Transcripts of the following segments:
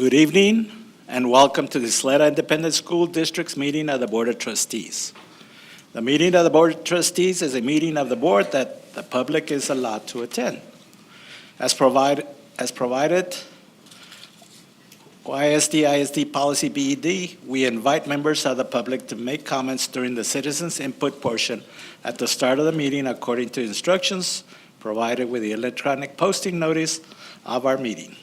Good evening, and welcome to the Ysleta Independent School District's meeting of the Board of Trustees. The meeting of the Board of Trustees is a meeting of the board that the public is allowed to attend. As provided, YISD ISD Policy BED, we invite members of the public to make comments during the citizens' input portion at the start of the meeting according to instructions provided with the electronic posting notice of our meeting.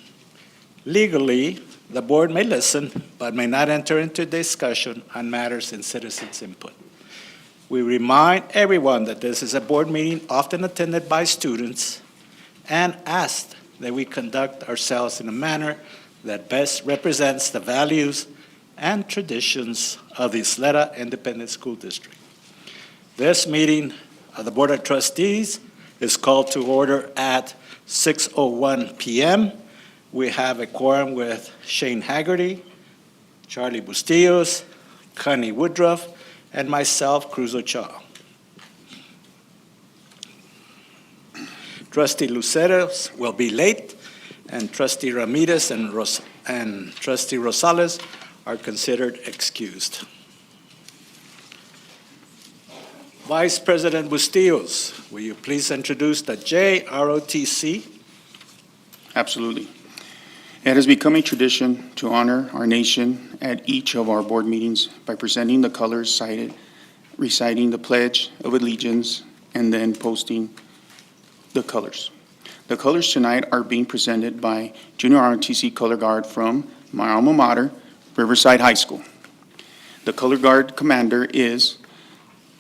Legally, the board may listen, but may not enter into discussion on matters in citizens' input. We remind everyone that this is a board meeting often attended by students and ask that we conduct ourselves in a manner that best represents the values and traditions of the Ysleta Independent School District. This meeting of the Board of Trustees is called to order at 6:01 p.m. We have a quorum with Shane Haggerty, Charlie Bustillos, Connie Woodruff, and myself, Cruz Ochoa. Trustee Luceros will be late, and Trustee Ramirez and Trustee Rosales are considered excused. Vice President Bustillos, will you please introduce the JROTC? Absolutely. It has become a tradition to honor our nation at each of our board meetings by presenting the colors cited, reciting the Pledge of Allegiance, and then posting the colors. The colors tonight are being presented by Junior ROTC Color Guard from my alma mater, Riverside High School. The Color Guard commander is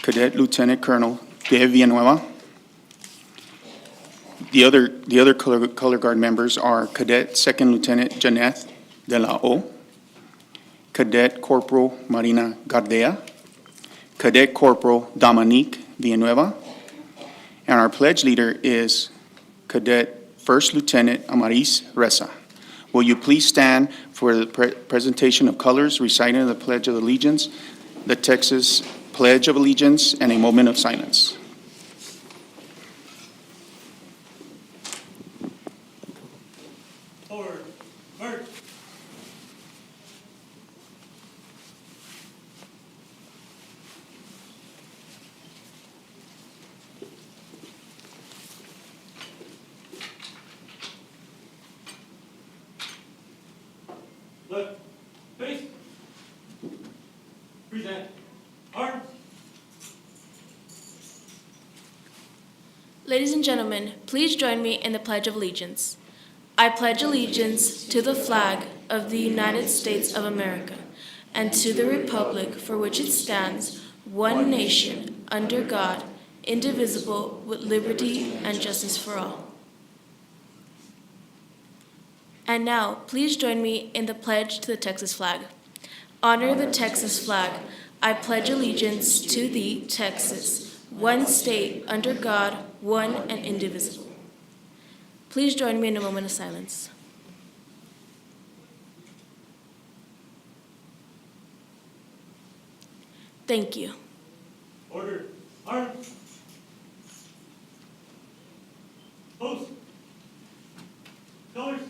Cadet Lieutenant Colonel De Villanueva. The other color guard members are Cadet Second Lieutenant Janeth De La O, Cadet Corporal Marina Gardea, Cadet Corporal Dominique Villanueva, and our pledge leader is Cadet First Lieutenant Amaris Reza. Will you please stand for the presentation of colors, reciting the Pledge of Allegiance, the Texas Pledge of Allegiance, and a moment of silence. Forward, march. Look, face, present, arms. Ladies and gentlemen, please join me in the Pledge of Allegiance. I pledge allegiance to the flag of the United States of America and to the republic for which it stands, one nation, under God, indivisible, with liberty and justice for all. And now, please join me in the pledge to the Texas flag. Honor the Texas flag. I pledge allegiance to thee, Texas, one state, under God, one and indivisible. Please join me in a moment of silence. Thank you. Order, arms. Post. Colors.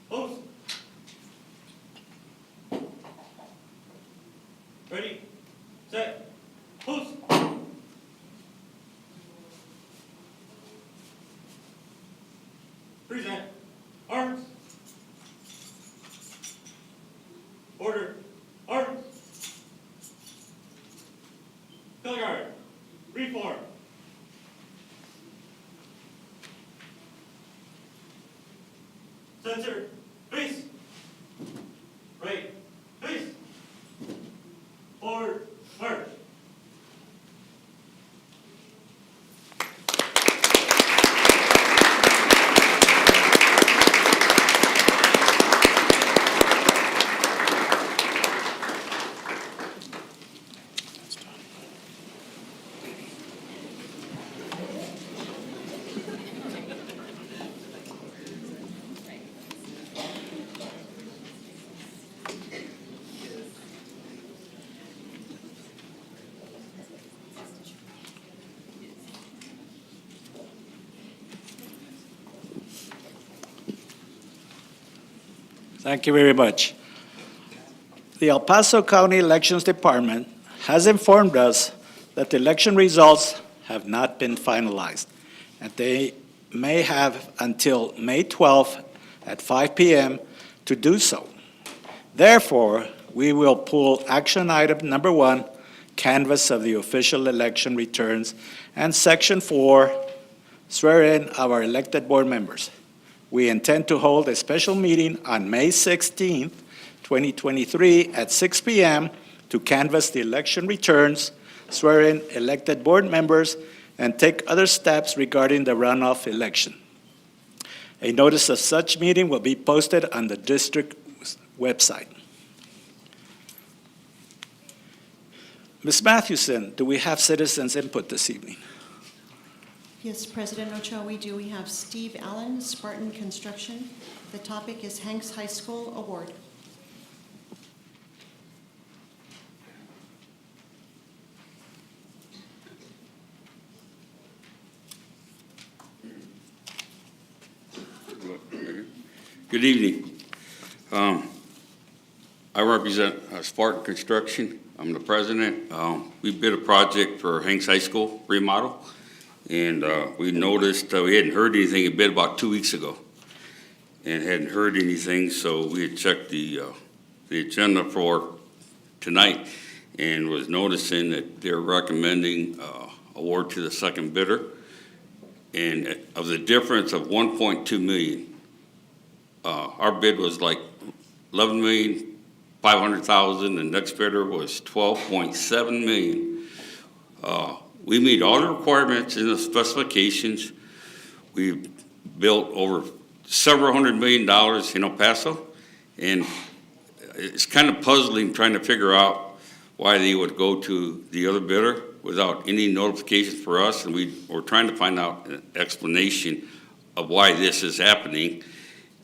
Post. Ready, set, post. Present, arms. Order, arms. Color guard, reform. Censor, face. Right, face. Forward, march. Thank you very much. The El Paso County Elections Department has informed us that the election results have not been finalized, and they may have until May 12th at 5 p.m. to do so. Therefore, we will pull action item number 1, canvass of the official election returns, and section 4, swear in our elected board members. We intend to hold a special meeting on May 16th, 2023 at 6 p.m. to canvass the election returns, swear in elected board members, and take other steps regarding the runoff election. A notice of such meeting will be posted on the district website. Ms. Mathewson, do we have citizens' input this evening? Yes, President Ochoa, we do. We have Steve Allen, Spartan Construction. The topic is Hanks High School Award. Good evening. I represent Spartan Construction. I'm the president. We bid a project for Hanks High School remodel, and we noticed we hadn't heard anything. It bid about 2 weeks ago, and hadn't heard anything. So we had checked the agenda for tonight, and was noticing that they're recommending award to the second bidder, and of the difference of 1.2 million. Our bid was like 11,500,000. The next bidder was 12.7 million. We meet all the requirements in the specifications. We built over several $100 million in El Paso, and it's kind of puzzling trying to figure out why they would go to the other bidder without any notifications for us, and we're trying to find out an explanation of why this is happening.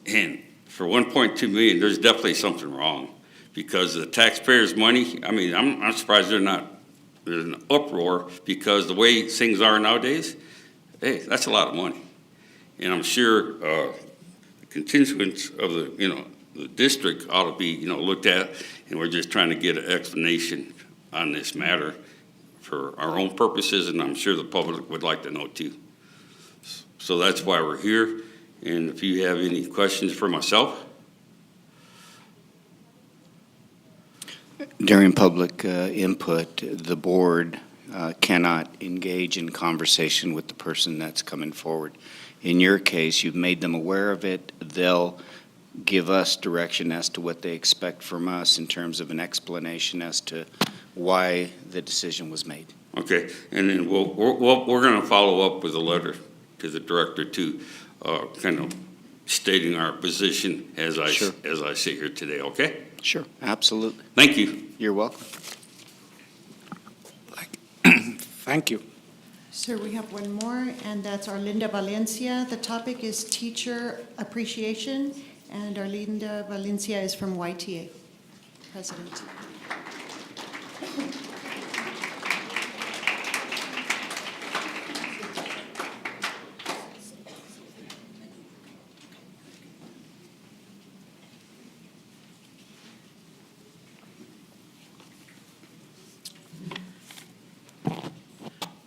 And for 1.2 million, there's definitely something wrong, because the taxpayers' money, I mean, I'm surprised there's an uproar, because the way things are nowadays, hey, that's a lot of money. And I'm sure the constituents of the district ought to be, looked at, and we're just trying to get an explanation on this matter for our own purposes, and I'm sure the public would like to know too. So that's why we're here. And if you have any questions for myself. During public input, the board cannot engage in conversation with the person that's coming forward. In your case, you've made them aware of it. They'll give us direction as to what they expect from us in terms of an explanation as to why the decision was made. Okay, and then we're going to follow up with a letter to the director too. Kind of stating our position as I sit here today, okay? Sure, absolutely. Thank you. You're welcome. Thank you. Sir, we have one more, and that's Arlinda Valencia. The topic is teacher appreciation, and Arlinda Valencia is from YTA. President.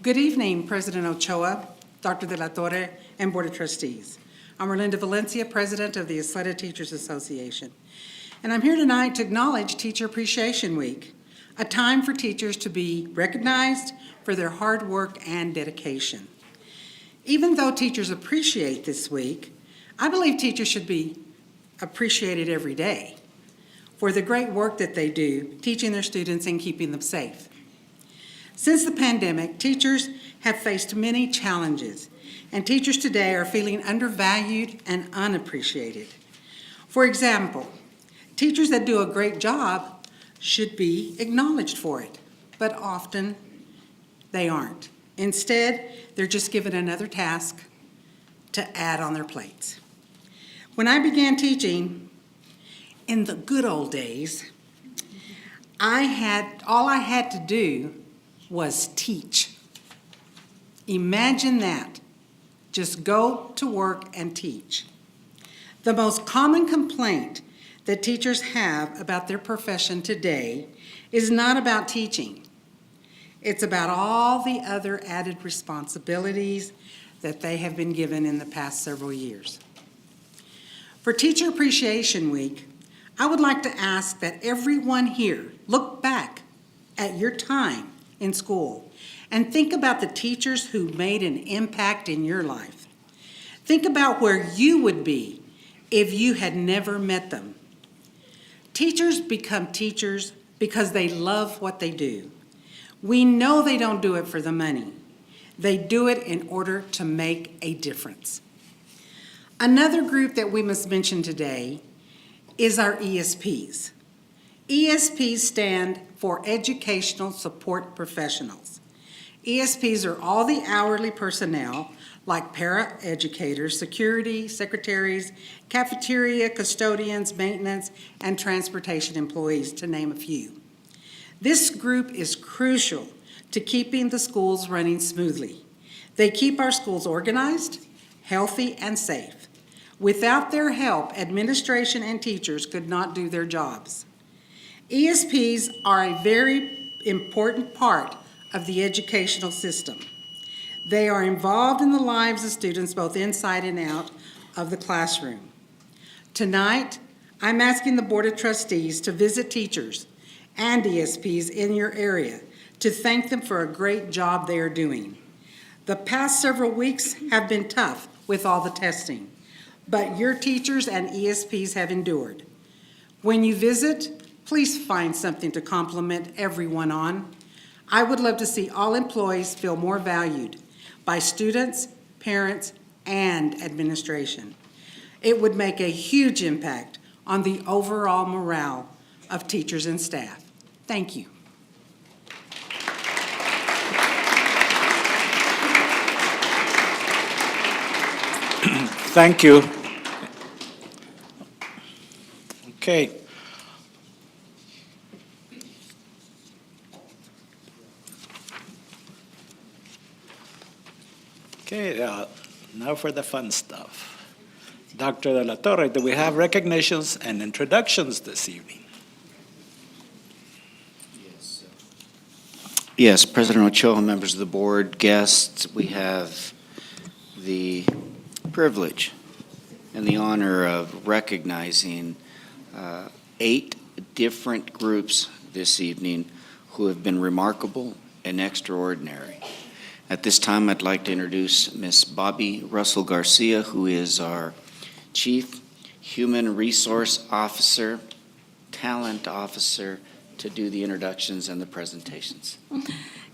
Good evening, President Ochoa, Dr. De La Torre, and Board of Trustees. I'm Erlinda Valencia, President of the Ysleta Teachers Association, and I'm here tonight to acknowledge Teacher Appreciation Week, a time for teachers to be recognized for their hard work and dedication. Even though teachers appreciate this week, I believe teachers should be appreciated every day for the great work that they do, teaching their students and keeping them safe. Since the pandemic, teachers have faced many challenges, and teachers today are feeling undervalued and unappreciated. For example, teachers that do a great job should be acknowledged for it, but often they aren't. Instead, they're just given another task to add on their plates. When I began teaching in the good old days, all I had to do was teach. Imagine that. Just go to work and teach. The most common complaint that teachers have about their profession today is not about teaching. It's about all the other added responsibilities that they have been given in the past several years. For Teacher Appreciation Week, I would like to ask that everyone here look back at your time in school and think about the teachers who made an impact in your life. Think about where you would be if you had never met them. Teachers become teachers because they love what they do. We know they don't do it for the money. They do it in order to make a difference. Another group that we must mention today is our ESPs. ESPs stand for Educational Support Professionals. ESPs are all the hourly personnel like para-educators, security, secretaries, cafeteria, custodians, maintenance, and transportation employees, to name a few. This group is crucial to keeping the schools running smoothly. They keep our schools organized, healthy, and safe. Without their help, administration and teachers could not do their jobs. ESPs are a very important part of the educational system. They are involved in the lives of students both inside and out of the classroom. Tonight, I'm asking the Board of Trustees to visit teachers and ESPs in your area to thank them for a great job they are doing. The past several weeks have been tough with all the testing, but your teachers and ESPs have endured. When you visit, please find something to compliment everyone on. I would love to see all employees feel more valued by students, parents, and administration. It would make a huge impact on the overall morale of teachers and staff. Thank you. Thank you. Okay. Okay, now for the fun stuff. Dr. De La Torre, do we have recognitions and introductions this evening? Yes, President Ochoa, members of the board, guests, we have the privilege and the honor of recognizing 8 different groups this evening who have been remarkable and extraordinary. At this time, I'd like to introduce Ms. Bobby Russell Garcia, who is our Chief Human Resource Officer, Talent Officer, to do the introductions and the presentations.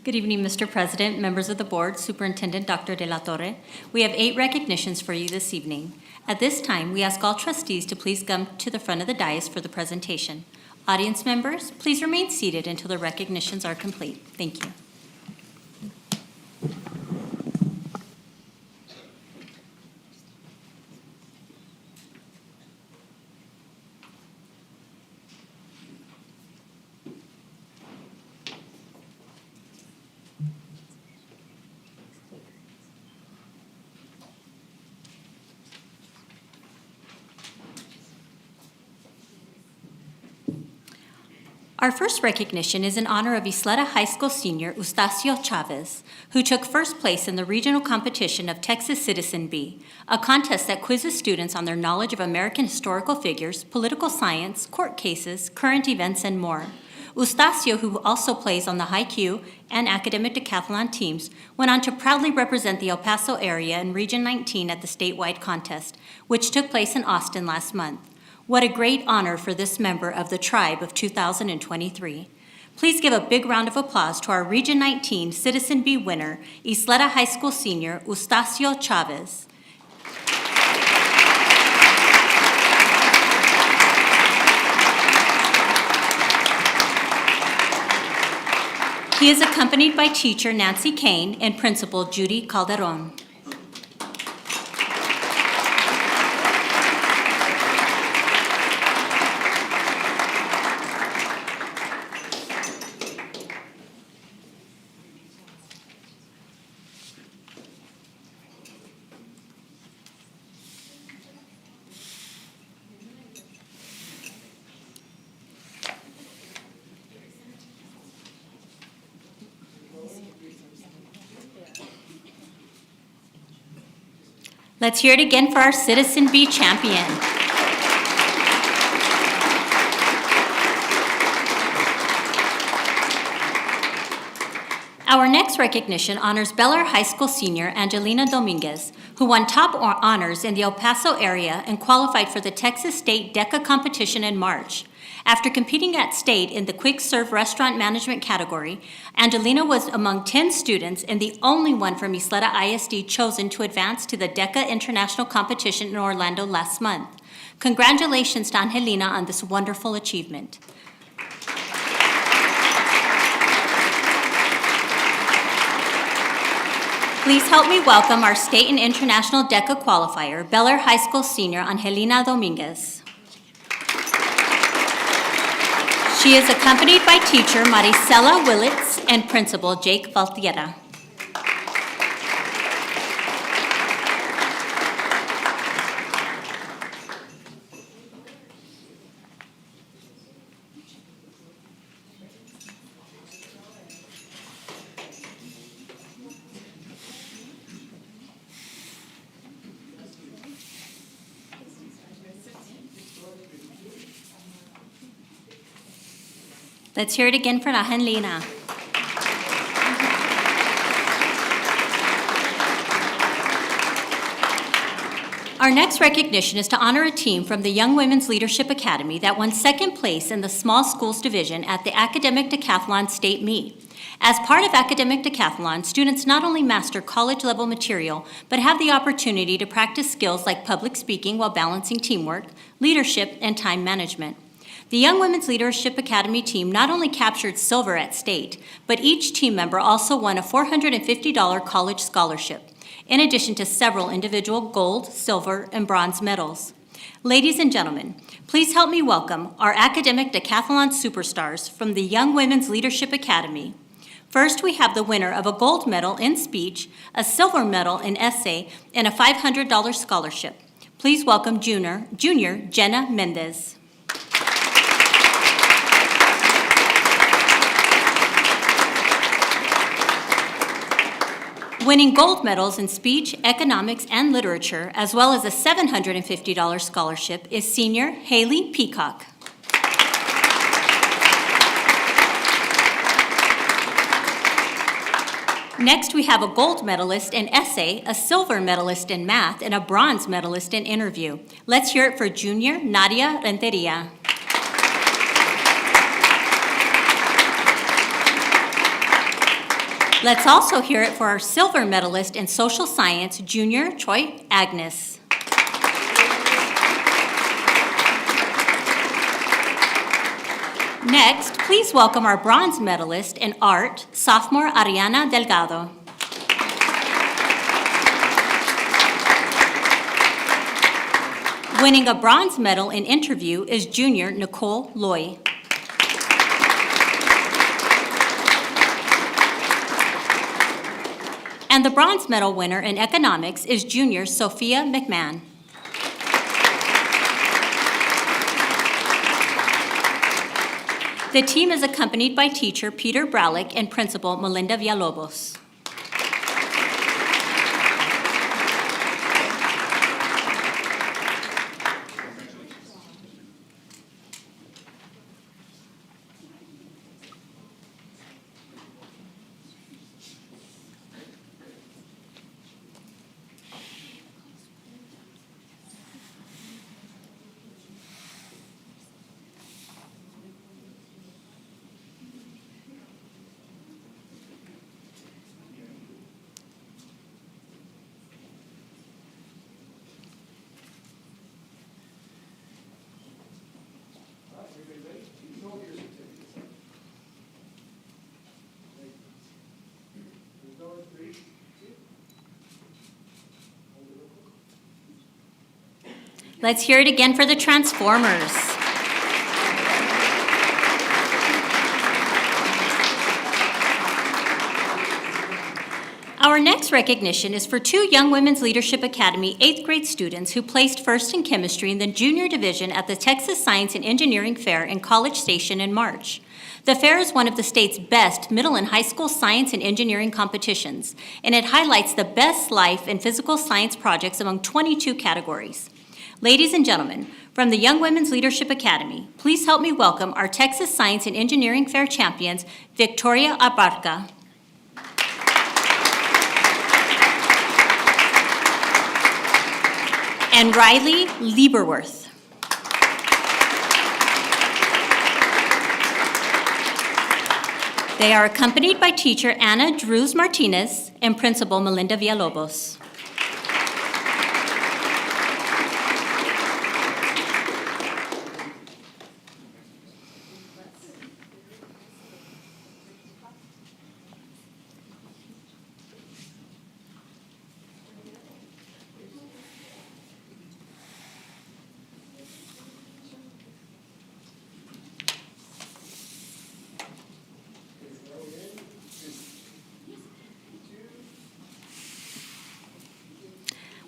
Good evening, Mr. President, members of the board, Superintendent Dr. De La Torre. We have 8 recognitions for you this evening. At this time, we ask all trustees to please come to the front of the dais for the presentation. Audience members, please remain seated until the recognitions are complete. Thank you. Our first recognition is in honor of Ysleta High School senior Eustacio Chavez, who took first place in the regional competition of Texas Citizen Bee, a contest that quizzes students on their knowledge of American historical figures, political science, court cases, current events, and more. Eustacio, who also plays on the High Q and academic decathlon teams, went on to proudly represent the El Paso area in Region 19 at the statewide contest, which took place in Austin last month. What a great honor for this member of the tribe of 2023. Please give a big round of applause to our Region 19 Citizen Bee winner, Ysleta High School senior Eustacio Chavez. He is accompanied by teacher Nancy Kane and principal Judy Calderon. Let's hear it again for our Citizen Bee champion. Our next recognition honors Bel Air High School senior Angelina Dominguez, who won top honors in the El Paso area and qualified for the Texas State DECA competition in March. After competing at state in the quick serve restaurant management category, Angelina was among 10 students and the only one from Ysleta ISD chosen to advance to the DECA International Competition in Orlando last month. Congratulations to Angelina on this wonderful achievement. Please help me welcome our state and international DECA qualifier, Bel Air High School senior Angelina Dominguez. She is accompanied by teacher Maricela Willits and principal Jake Valtiera. Let's hear it again for Angelina. Our next recognition is to honor a team from the Young Women's Leadership Academy that won second place in the Small Schools Division at the Academic Decathlon State Meet. As part of Academic Decathlon, students not only master college-level material, but have the opportunity to practice skills like public speaking while balancing teamwork, leadership, and time management. The Young Women's Leadership Academy team not only captured silver at state, but each team member also won a $450 college scholarship, in addition to several individual gold, silver, and bronze medals. Ladies and gentlemen, please help me welcome our Academic Decathlon superstars from the Young Women's Leadership Academy. First, we have the winner of a gold medal in speech, a silver medal in essay, and a $500 scholarship. Please welcome junior Jenna Mendez. Winning gold medals in speech, economics, and literature, as well as a $750 scholarship, is senior Haley Peacock. Next, we have a gold medalist in essay, a silver medalist in math, and a bronze medalist in interview. Let's hear it for junior Nadia Renteria. Let's also hear it for our silver medalist in social science, junior Troy Agnes. Next, please welcome our bronze medalist in art, sophomore Ariana Delgado. Winning a bronze medal in interview is junior Nicole Loy. And the bronze medal winner in economics is junior Sophia McMahon. The team is accompanied by teacher Peter Bralick and principal Melinda Villalobos. Let's hear it again for the Transformers. Our next recognition is for two Young Women's Leadership Academy 8th grade students who placed first in chemistry in the junior division at the Texas Science and Engineering Fair in College Station in March. The fair is one of the state's best middle and high school science and engineering competitions, and it highlights the best life and physical science projects among 22 categories. Ladies and gentlemen, from the Young Women's Leadership Academy, please help me welcome our Texas Science and Engineering Fair champions, Victoria Abarca and Riley Lieberworth. They are accompanied by teacher Anna Drews Martinez and principal Melinda Villalobos.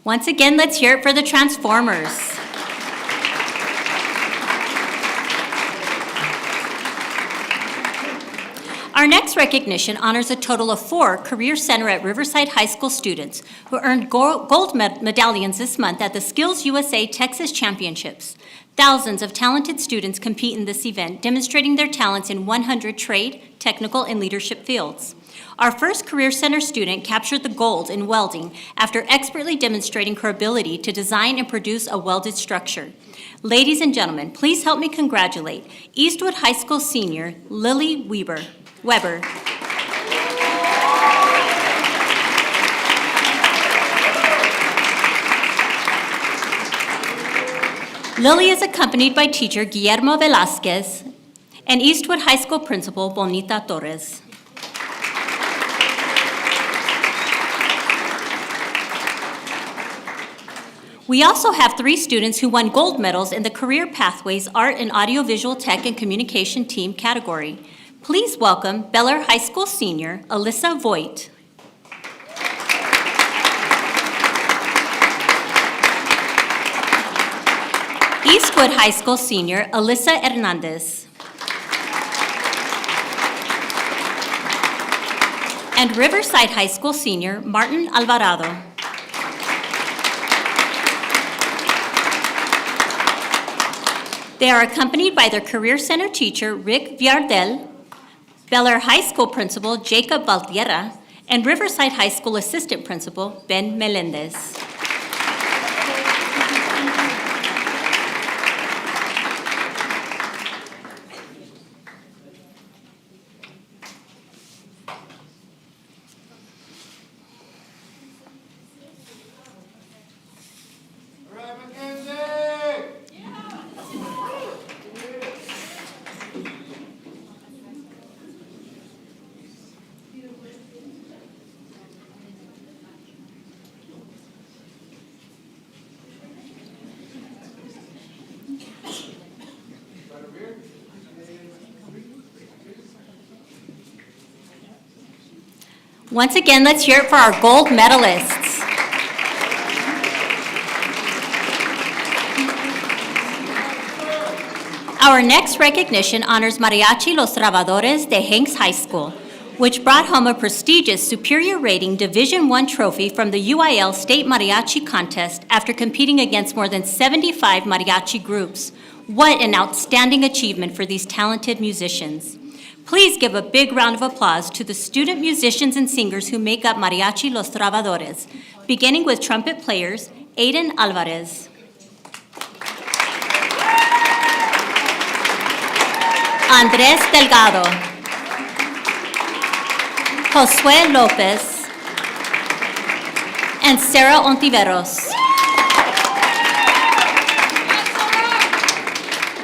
Once again, let's hear it for the Transformers. Our next recognition honors a total of 4 Career Center at Riverside High School students who earned gold medallions this month at the Skills USA Texas Championships. Thousands of talented students compete in this event, demonstrating their talents in 100 trade, technical, and leadership fields. Our first Career Center student captured the gold in welding after expertly demonstrating her ability to design and produce a welded structure. Ladies and gentlemen, please help me congratulate Eastwood High School senior Lily Weber. Lily is accompanied by teacher Guillermo Velasquez and Eastwood High School principal Bonita Torres. We also have 3 students who won gold medals in the Career Pathways Art and Audiovisual Tech and Communication Team category. Please welcome Bel Air High School senior Alyssa Voigt. Eastwood High School senior Alyssa Hernandez. And Riverside High School senior Martin Alvarado. They are accompanied by their Career Center teacher, Rick Viardel, Bel Air High School principal, Jacob Valtierra, and Riverside High School assistant principal, Ben Melendez. Once again, let's hear it for our gold medalists. Our next recognition honors Mariachi Los Trabadores de Hanks High School, which brought home a prestigious Superior Rating Division I trophy from the UIL State Mariachi Contest after competing against more than 75 mariachi groups. What an outstanding achievement for these talented musicians. Please give a big round of applause to the student musicians and singers who make up Mariachi Los Trabadores, beginning with trumpet players Aiden Alvarez, Andrés Delgado, Josué Lopez, and Sarah Ontiveros.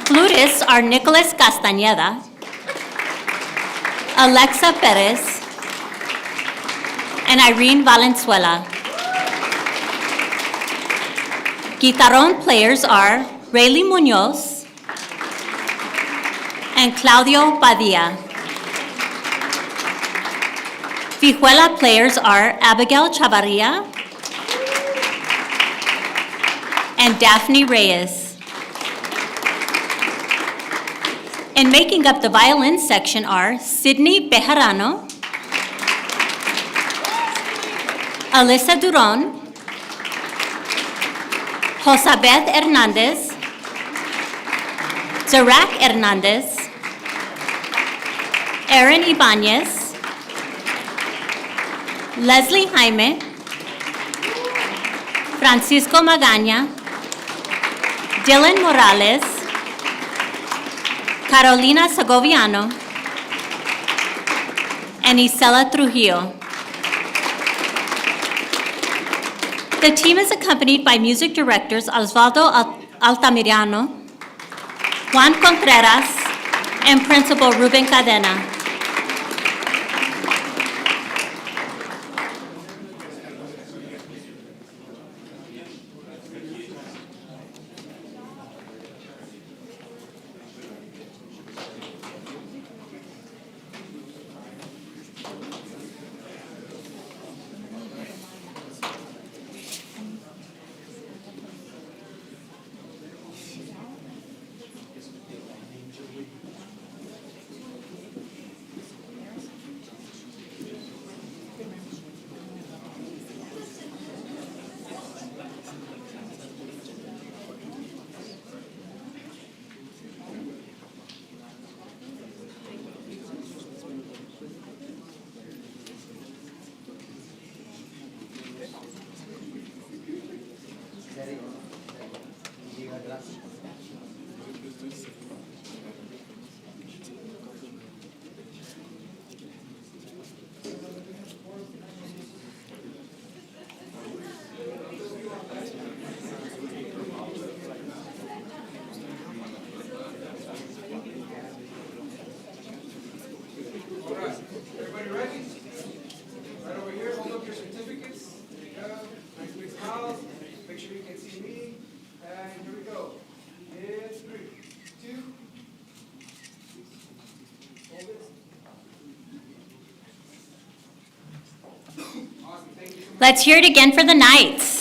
Flutists are Nicolas Castañeda, Alexa Perez, and Irene Valenzuela. Guitarron players are Rayleigh Munoz and Claudio Padilla. Vihuela players are Abigail Chavarria and Daphne Reyes. And making up the violin section are Sydney Bejarano, Alyssa Duron, Josabeth Hernandez, Zarak Hernandez, Aaron Ibanez, Leslie Jaime, Francisco Magaña, Dylan Morales, Carolina Segoviano, and Isela Trujillo. The team is accompanied by music directors Osvaldo Altamirano, Juan Contreras, and Principal Ruben Cadena. Everybody ready? Right over here, hold up your certificates. There you go. Nice big smiles. Make sure you can see me. And here we go. In 3, 2. Hold it. Awesome, thank you so much. Let's hear it again for the Knights.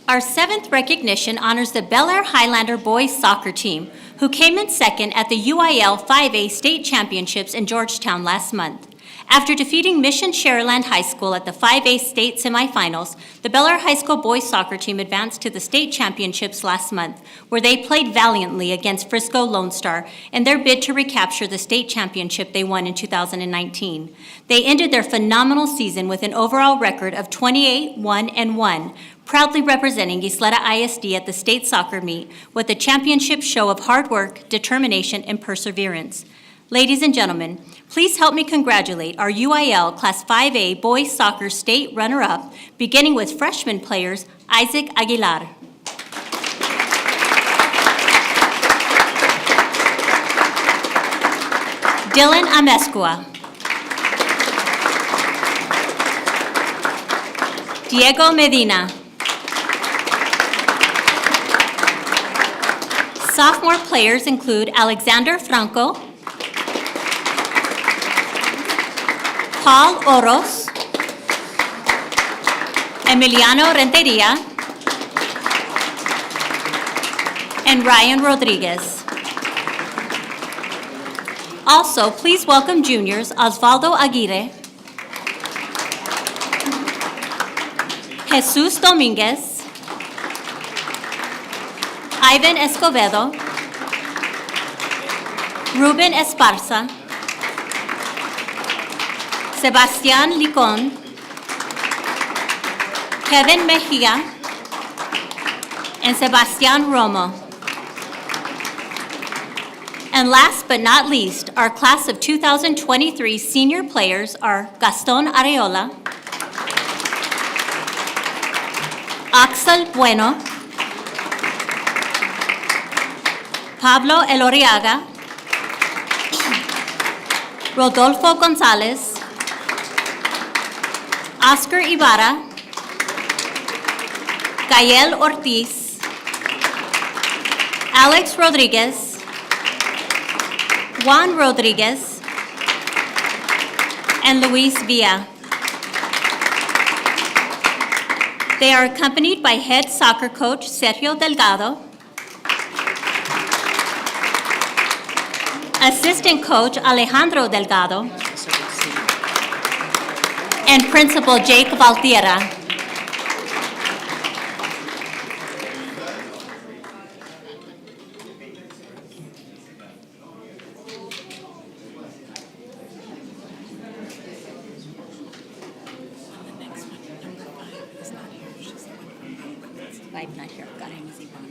Our seventh recognition honors the Bel Air Highlander boys soccer team, who came in second at the UIL 5A state championships in Georgetown last month. After defeating Mission Sharyland High School at the 5A state semifinals, the Bel Air High School boys soccer team advanced to the state championships last month, where they played valiantly against Frisco Lone Star in their bid to recapture the state championship they won in 2019. They ended their phenomenal season with an overall record of 28-1-1, proudly representing Ysleta ISD at the state soccer meet with a championship show of hard work, determination, and perseverance. Ladies and gentlemen, please help me congratulate our UIL Class 5A boys soccer state runner-up, beginning with freshman players Isaac Aguilar, Dylan Amezcua, Diego Medina, sophomore players include Alexander Franco, Paul Oros, Emiliano Renteria, and Ryan Rodriguez. Also, please welcome juniors Osvaldo Aguirre, Jesus Dominguez, Ivan Escobedo, Ruben Esparza, Sebastián Licón, Kevin Mejia, and Sebastián Romo. And last but not least, our class of 2023 senior players are Gaston Areola, Axel Bueno, Pablo Eloriaga, Rodolfo Gonzalez, Oscar Ibarra, Gael Ortiz, Alex Rodriguez, Juan Rodriguez, and Luis Villa. They are accompanied by head soccer coach Sergio Delgado, assistant coach Alejandro Delgado, and principal Jake Valtierra. Five not here. Got him. Is he gone?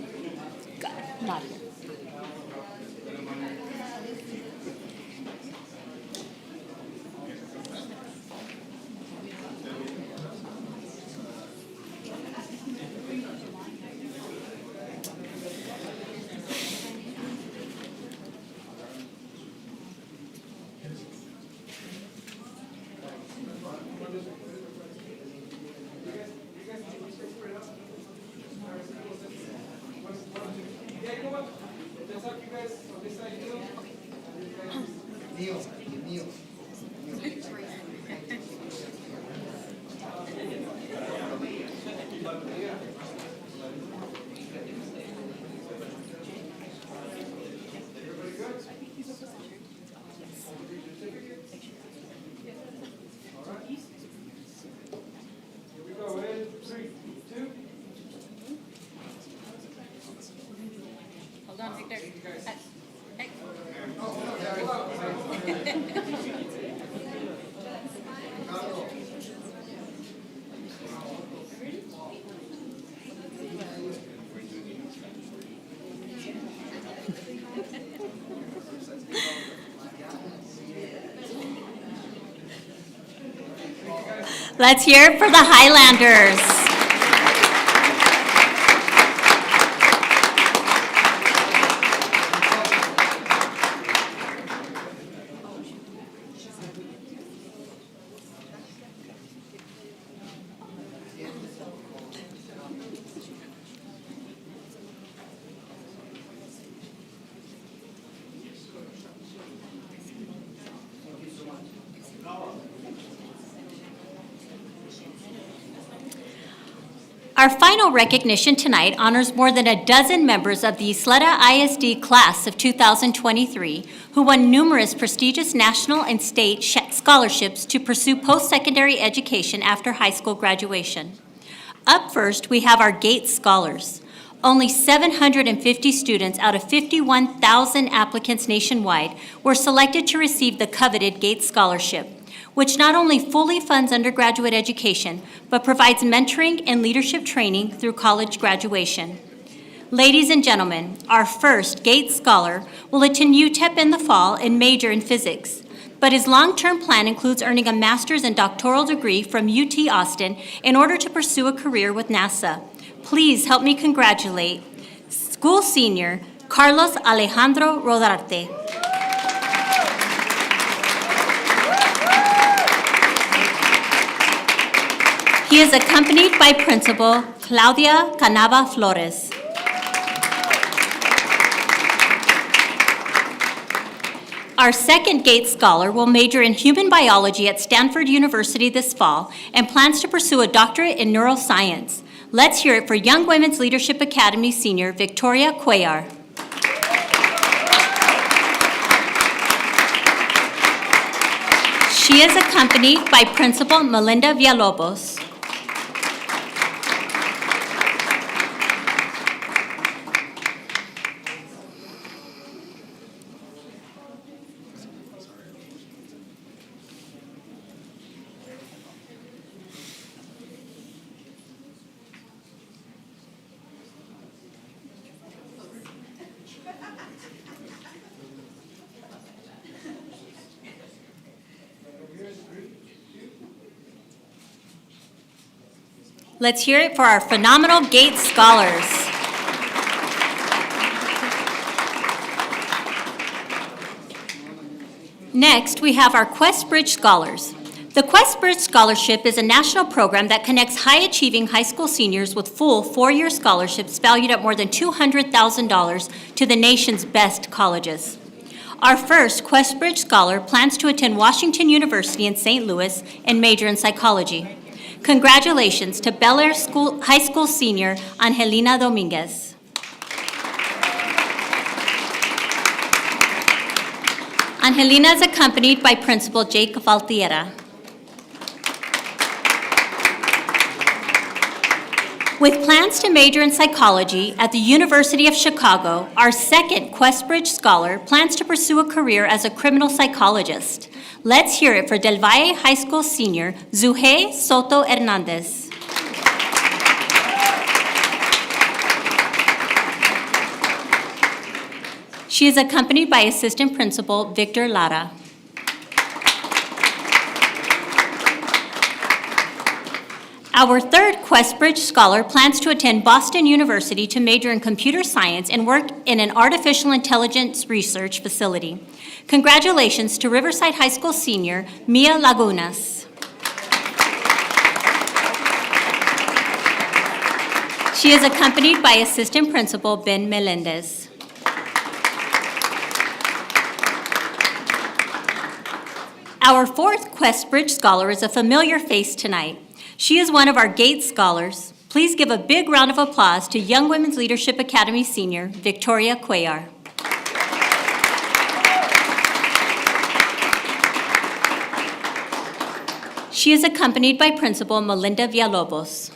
Got it. Not here. Hold on, Victor. Let's hear it for the Highlanders. Our final recognition tonight honors more than a dozen members of the Ysleta ISD class of 2023 who won numerous prestigious national and state scholarships to pursue post-secondary education after high school graduation. Up first, we have our GATE Scholars. Only 750 students out of 51,000 applicants nationwide were selected to receive the coveted GATE Scholarship, which not only fully funds undergraduate education, but provides mentoring and leadership training through college graduation. Ladies and gentlemen, our first GATE Scholar will attend UTEP in the fall and major in physics, but his long-term plan includes earning a master's and doctoral degree from UT Austin in order to pursue a career with NASA. Please help me congratulate school senior Carlos Alejandro Rodarte. He is accompanied by Principal Claudia Canava Flores. Our second GATE Scholar will major in human biology at Stanford University this fall and plans to pursue a doctorate in neuroscience. Let's hear it for Young Women's Leadership Academy senior Victoria Cuellar. She is accompanied by Principal Melinda Villalobos. Let's hear it for our phenomenal GATE Scholars. Next, we have our Quest Bridge Scholars. The Quest Bridge Scholarship is a national program that connects high-achieving high school seniors with full four-year scholarships valued at more than $200,000 to the nation's best colleges. Our first Quest Bridge Scholar plans to attend Washington University in St. Louis and major in psychology. Congratulations to Bel Air High School senior Angelina Dominguez. Angelina is accompanied by Principal Jake Valtiera. With plans to major in psychology at the University of Chicago, our second Quest Bridge Scholar plans to pursue a career as a criminal psychologist. Let's hear it for Del Valle High School senior Zuhey Soto Hernandez. She is accompanied by Assistant Principal Victor Lara. Our third Quest Bridge Scholar plans to attend Boston University to major in computer science and work in an artificial intelligence research facility. Congratulations to Riverside High School senior Mia Lagunas. She is accompanied by Assistant Principal Ben Melendez. Our fourth Quest Bridge Scholar is a familiar face tonight. She is one of our GATE scholars. Please give a big round of applause to Young Women's Leadership Academy senior Victoria Cuellar. She is accompanied by Principal Melinda Villalobos.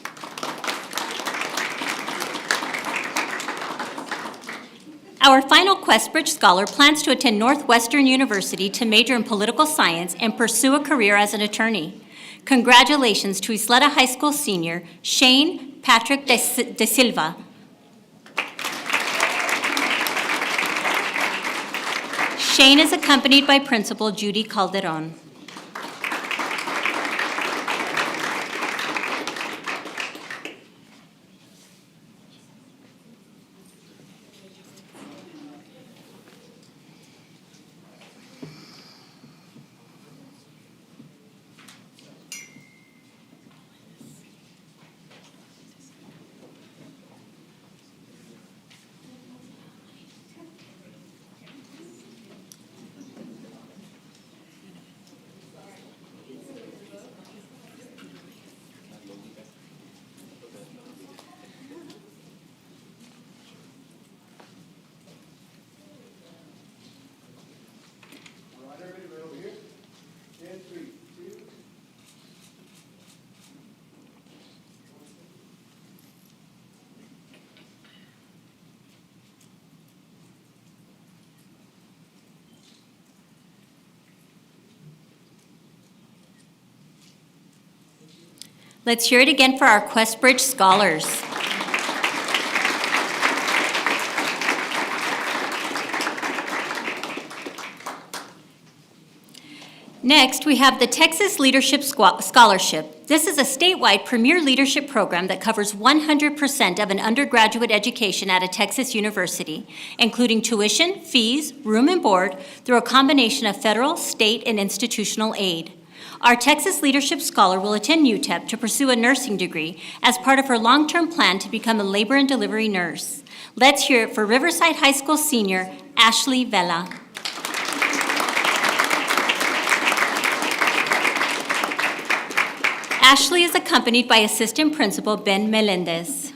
Our final Quest Bridge Scholar plans to attend Northwestern University to major in political science and pursue a career as an attorney. Congratulations to Ysleta High School senior Shane Patrick de Silva. Shane is accompanied by Principal Judy Calderon. Let's hear it again for our Quest Bridge Scholars. Next, we have the Texas Leadership Scholarship. This is a statewide premier leadership program that covers 100% of an undergraduate education at a Texas university, including tuition, fees, room and board, through a combination of federal, state, and institutional aid. Our Texas Leadership Scholar will attend UTEP to pursue a nursing degree as part of her long-term plan to become a labor and delivery nurse. Let's hear it for Riverside High School senior Ashley Vela. Ashley is accompanied by Assistant Principal Ben Melendez.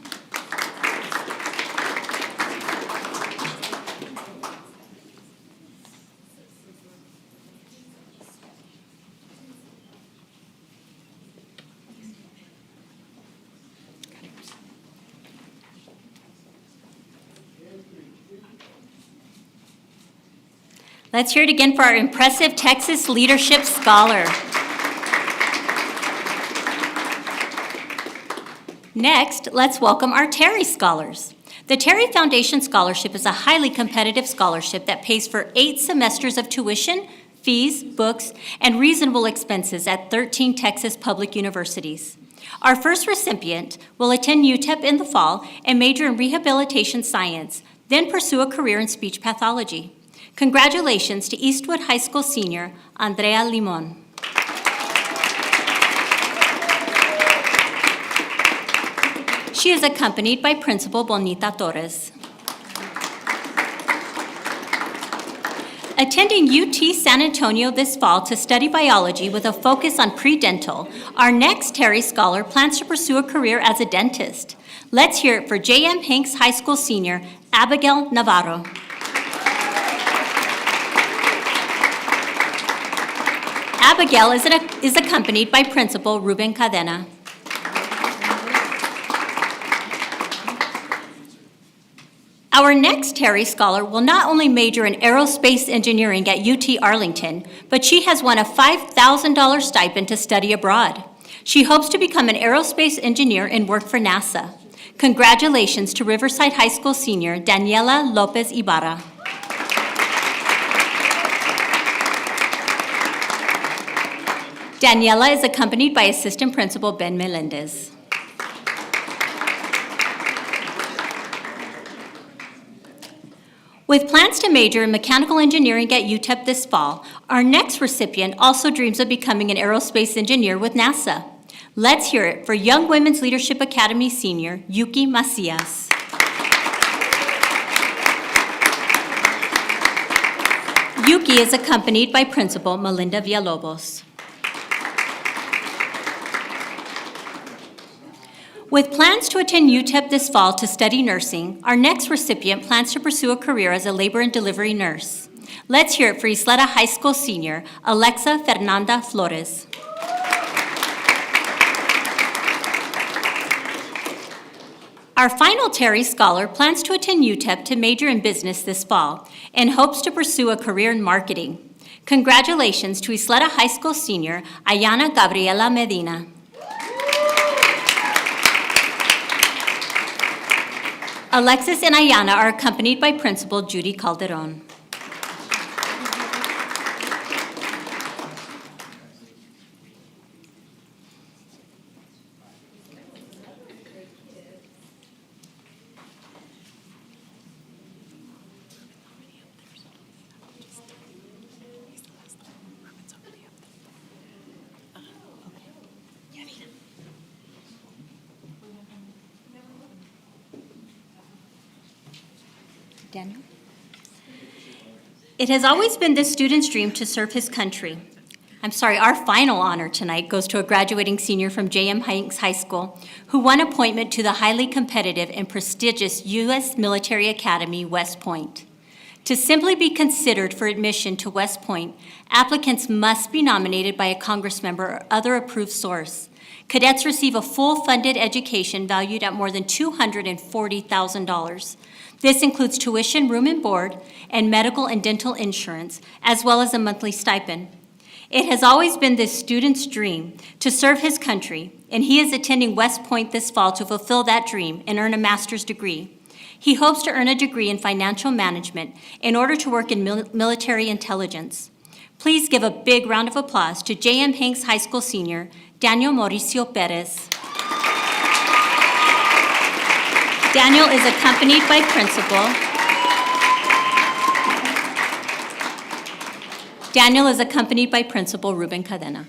Let's hear it again for our impressive Texas Leadership Scholar. Next, let's welcome our Terry Scholars. The Terry Foundation Scholarship is a highly competitive scholarship that pays for 8 semesters of tuition, fees, books, and reasonable expenses at 13 Texas public universities. Our first recipient will attend UTEP in the fall and major in rehabilitation science, then pursue a career in speech pathology. Congratulations to Eastwood High School senior Andrea Limon. She is accompanied by Principal Bonita Torres. Attending UT San Antonio this fall to study biology with a focus on pre-dental, our next Terry Scholar plans to pursue a career as a dentist. Let's hear it for J.M. Hanks High School senior Abigail Navarro. Abigail is accompanied by Principal Ruben Cadena. Our next Terry Scholar will not only major in aerospace engineering at UT Arlington, but she has won a $5,000 stipend to study abroad. She hopes to become an aerospace engineer and work for NASA. Congratulations to Riverside High School senior Daniela Lopez Ibarra. Daniela is accompanied by Assistant Principal Ben Melendez. With plans to major in mechanical engineering at UTEP this fall, our next recipient also dreams of becoming an aerospace engineer with NASA. Let's hear it for Young Women's Leadership Academy senior Yuki Macias. Yuki is accompanied by Principal Melinda Villalobos. With plans to attend UTEP this fall to study nursing, our next recipient plans to pursue a career as a labor and delivery nurse. Let's hear it for Ysleta High School senior Alexa Fernanda Flores. Our final Terry Scholar plans to attend UTEP to major in business this fall and hopes to pursue a career in marketing. Congratulations to Ysleta High School senior Ayana Gabriela Medina. Alexis and Ayana are accompanied by Principal Judy Calderon. Daniel? It has always been this student's dream to serve his country. Our final honor tonight goes to a graduating senior from J.M. Hanks High School who won appointment to the highly competitive and prestigious U.S. Military Academy, West Point. To simply be considered for admission to West Point, applicants must be nominated by a Congress member or other approved source. Cadets receive a full funded education valued at more than $240,000. This includes tuition, room and board, and medical and dental insurance, as well as a monthly stipend. It has always been this student's dream to serve his country, and he is attending West Point this fall to fulfill that dream and earn a master's degree. He hopes to earn a degree in financial management in order to work in military intelligence. Please give a big round of applause to J.M. Hanks High School senior Daniel Mauricio Perez. Daniel is accompanied by Principal. Daniel is accompanied by Principal Ruben Cadena.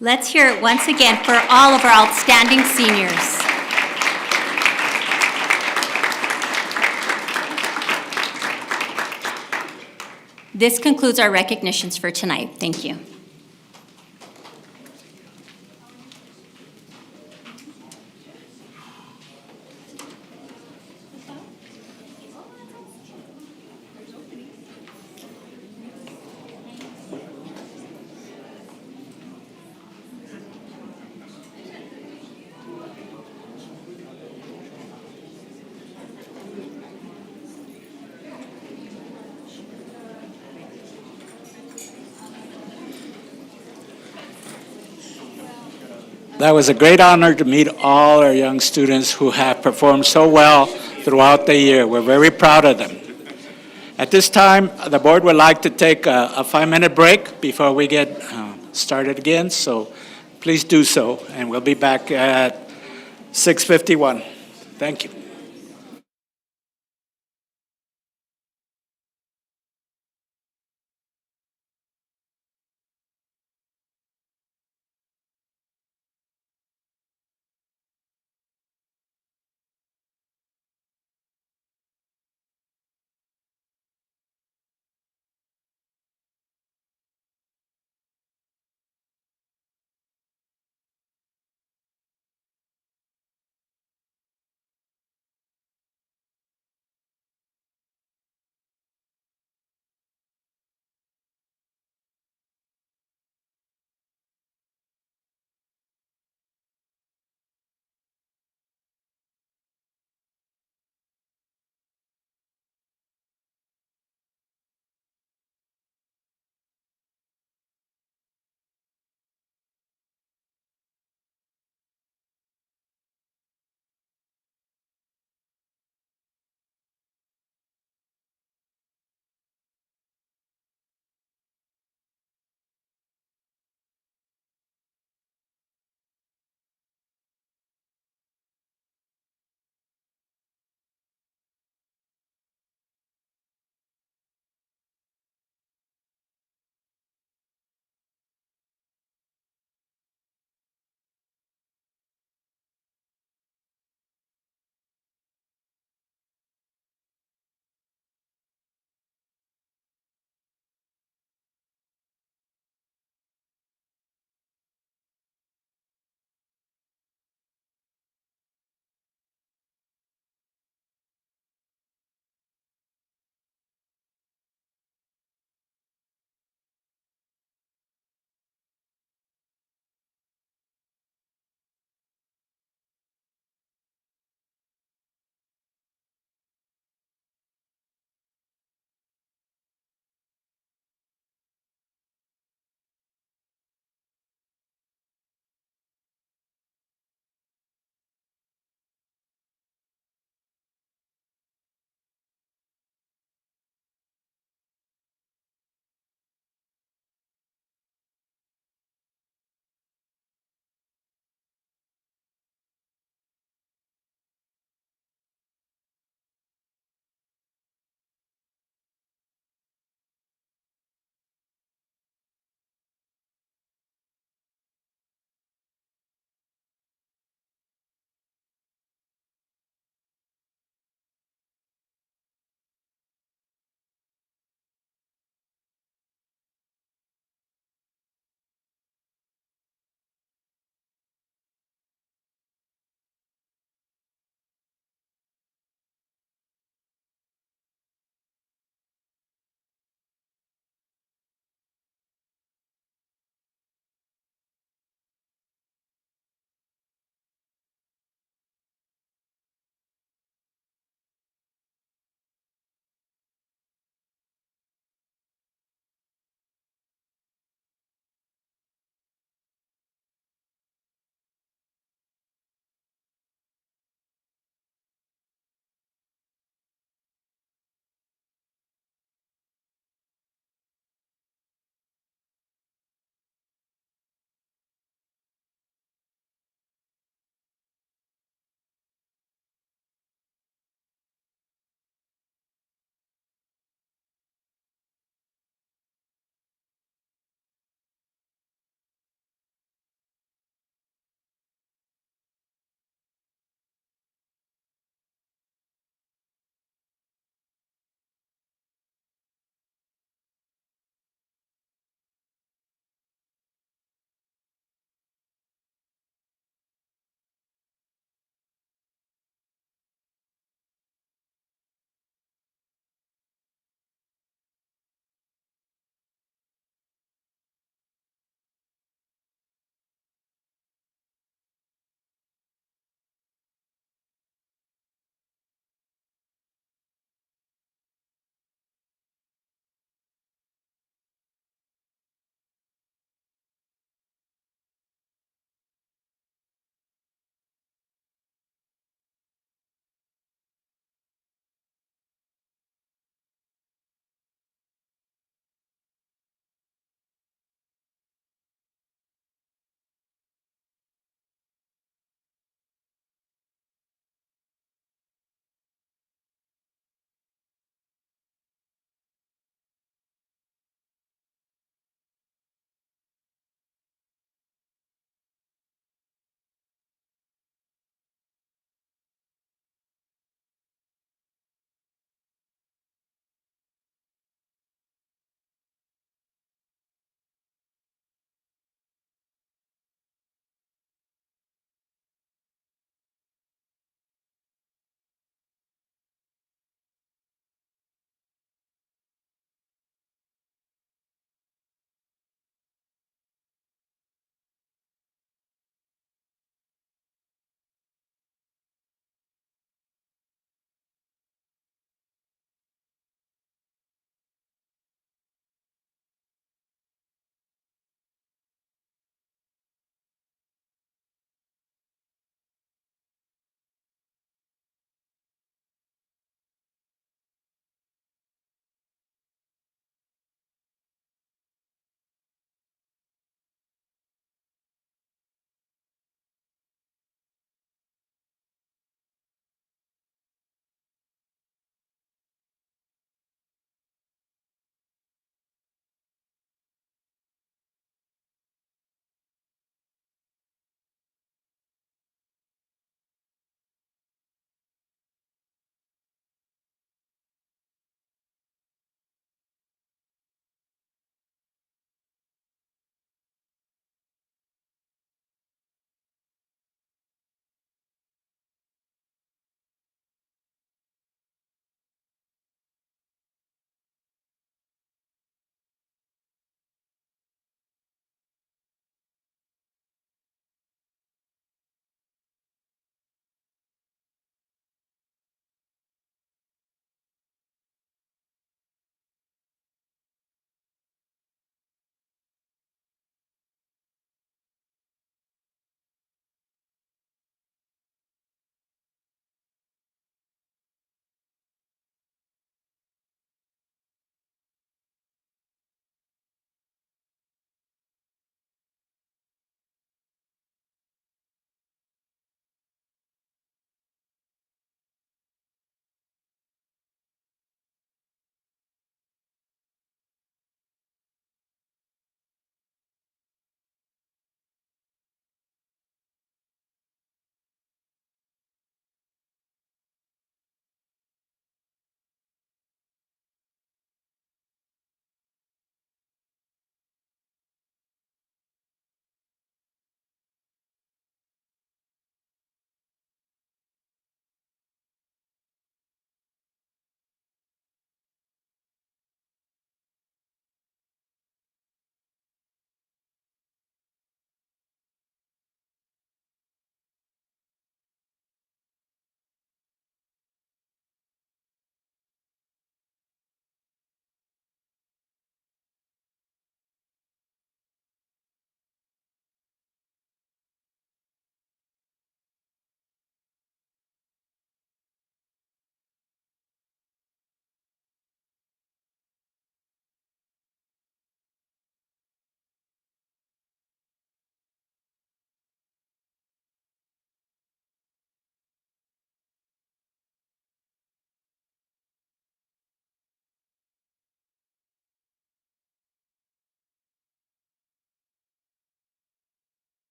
Let's hear it once again for all of our outstanding seniors. This concludes our recognitions for tonight. Thank you. That was a great honor to meet all our young students who have performed so well throughout the year. We're very proud of them. At this time, the board would like to take a 5-minute break before we get started again, so please do so, and we'll be back at 6:51. Thank you.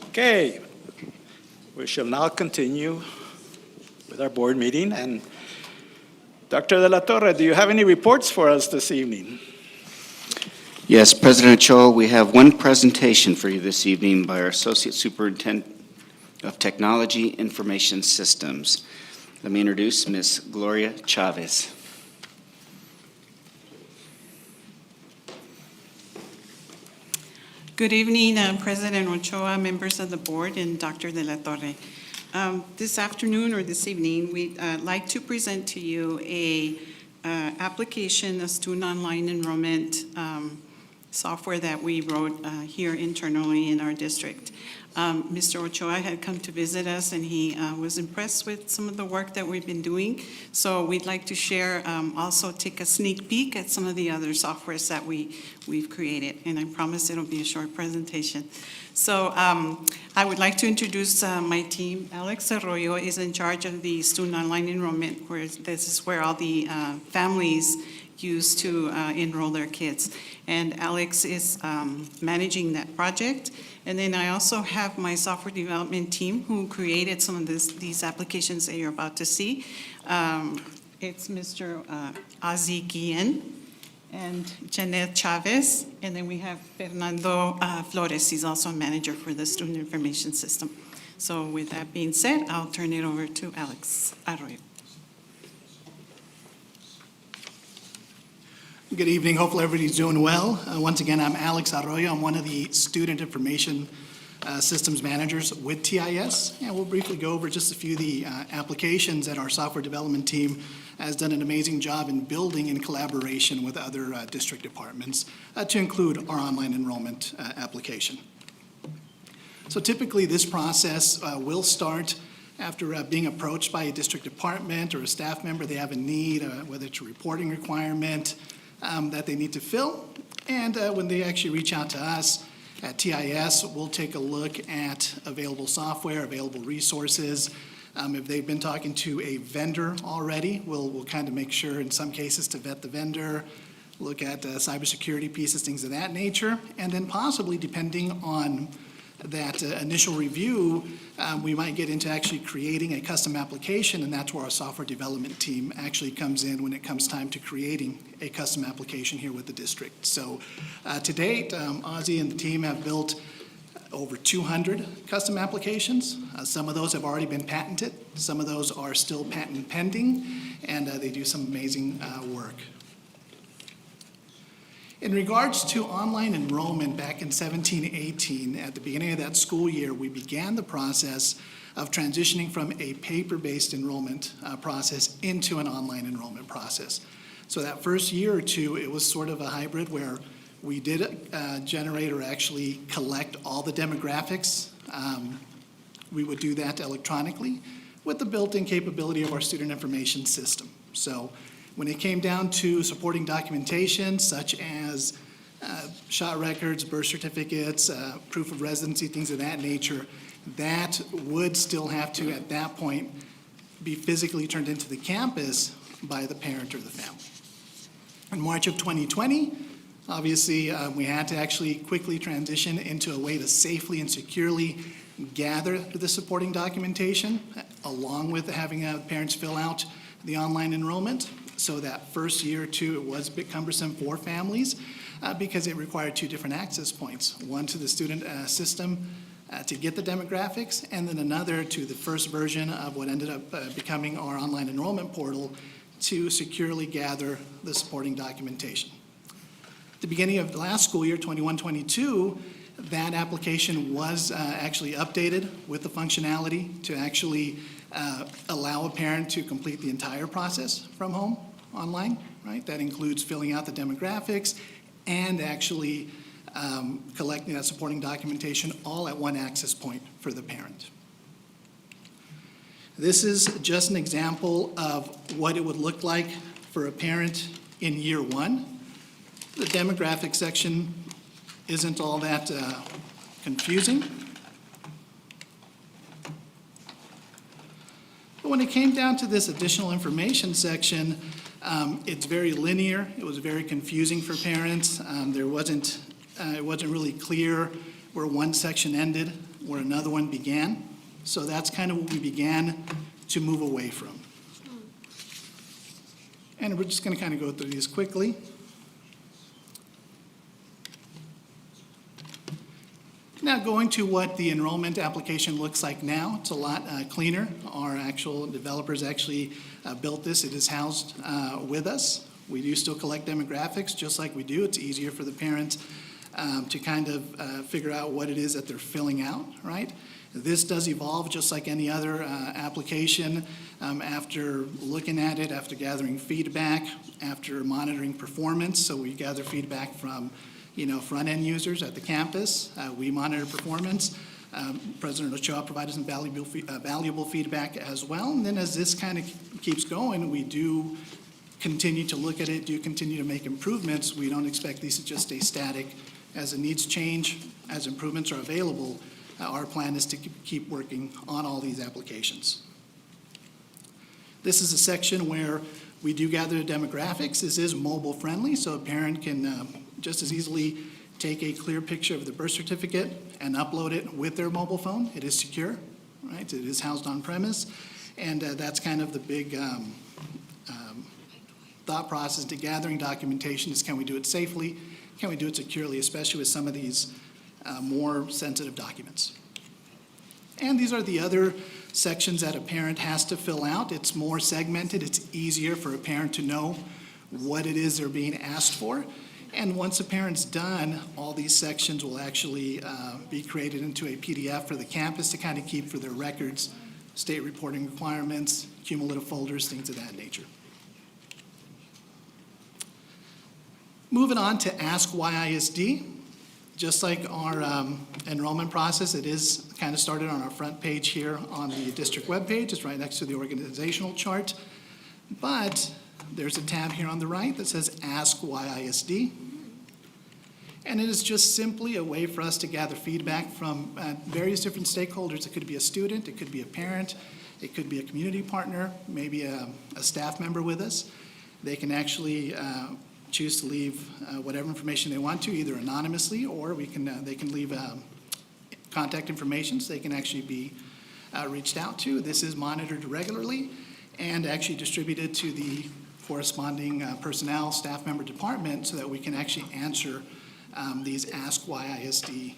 Okay, we shall now continue with our board meeting. And Dr. De La Torre, do you have any reports for us this evening? Yes, President Ochoa, we have one presentation for you this evening by our Associate Superintendent of Technology Information Systems. Let me introduce Ms. Gloria Chavez. Good evening, President Ochoa, members of the board, and Dr. De La Torre. This afternoon or this evening, we'd like to present to you a application, a student online enrollment software that we wrote here internally in our district. Mr. Ochoa had come to visit us, and he was impressed with some of the work that we've been doing. So we'd like to share, also take a sneak peek at some of the other softwares that we've created. And I promise it'll be a short presentation. So I would like to introduce my team. Alex Arroyo is in charge of the student online enrollment, where this is where all the families use to enroll their kids. And Alex is managing that project. And then I also have my software development team who created some of these applications that you're about to see. It's Mr. Ozzy Guillen and Janet Chavez. And then we have Fernando Flores. He's also a manager for the student information system. So with that being said, I'll turn it over to Alex Arroyo. Good evening. Hopefully everybody's doing well. Once again, I'm Alex Arroyo. I'm one of the student information systems managers with TIS. And we'll briefly go over just a few of the applications that our software development team has done an amazing job in building in collaboration with other district departments to include our online enrollment application. So typically this process will start after being approached by a district department or a staff member. They have a need, whether it's a reporting requirement, that they need to fill. And when they actually reach out to us at TIS, we'll take a look at available software, available resources. If they've been talking to a vendor already, we'll kind of make sure in some cases to vet the vendor, look at cybersecurity pieces, things of that nature. And then possibly, depending on that initial review, we might get into actually creating a custom application, and that's where our software development team actually comes in when it comes time to creating a custom application here with the district. So to date, Ozzy and the team have built over 200 custom applications. Some of those have already been patented. Some of those are still patent pending, and they do some amazing work. In regards to online enrollment back in 17-18, at the beginning of that school year, we began the process of transitioning from a paper-based enrollment process into an online enrollment process. So that first year or two, it was sort of a hybrid where we did generate or actually collect all the demographics. We would do that electronically with the built-in capability of our student information system. So when it came down to supporting documentation such as shot records, birth certificates, proof of residency, things of that nature, that would still have to, at that point, be physically turned into the campus by the parent or the family. In March of 2020, obviously, we had to actually quickly transition into a way to safely and securely gather the supporting documentation, along with having parents fill out the online enrollment. So that first year or two, it was a bit cumbersome for families because it required two different access points, one to the student system to get the demographics, and then another to the first version of what ended up becoming our online enrollment portal to securely gather the supporting documentation. At the beginning of the last school year, 21-22, that application was actually updated with the functionality to actually allow a parent to complete the entire process from home online, right? That includes filling out the demographics and actually collecting that supporting documentation all at one access point for the parent. This is just an example of what it would look like for a parent in year one. The demographic section isn't all that confusing. But when it came down to this additional information section, it's very linear. It was very confusing for parents. It wasn't really clear where one section ended, where another one began. So that's kind of what we began to move away from. And we're just going to kind of go through these quickly. Now, going to what the enrollment application looks like now, it's a lot cleaner. Our actual developers actually built this. It is housed with us. We do still collect demographics, just like we do. It's easier for the parents to kind of figure out what it is that they're filling out, right? This does evolve just like any other application. After looking at it, after gathering feedback, after monitoring performance, so we gather feedback from front-end users at the campus. We monitor performance. President Ochoa provided some valuable feedback as well. And then as this kind of keeps going, we do continue to look at it, do continue to make improvements. We don't expect these to just stay static. As the needs change, as improvements are available, our plan is to keep working on all these applications. This is a section where we do gather demographics. This is mobile friendly, so a parent can just as easily take a clear picture of the birth certificate and upload it with their mobile phone. It is secure, right? It is housed on premise, and that's kind of the big thought process to gathering documentation is, can we do it safely? Can we do it securely, especially with some of these more sensitive documents? And these are the other sections that a parent has to fill out. It's more segmented. It's easier for a parent to know what it is they're being asked for. And once a parent's done, all these sections will actually be created into a PDF for the campus to kind of keep for their records, state reporting requirements, cumulative folders, things of that nature. Moving on to Ask YISD. Just like our enrollment process, it is kind of started on our front page here on the district webpage. It's right next to the organizational chart. But there's a tab here on the right that says Ask YISD. And it is just simply a way for us to gather feedback from various different stakeholders. It could be a student, it could be a parent, it could be a community partner, maybe a staff member with us. They can actually choose to leave whatever information they want to, either anonymously, or they can leave contact information so they can actually be reached out to. This is monitored regularly and actually distributed to the corresponding personnel, staff member department so that we can actually answer these Ask YISD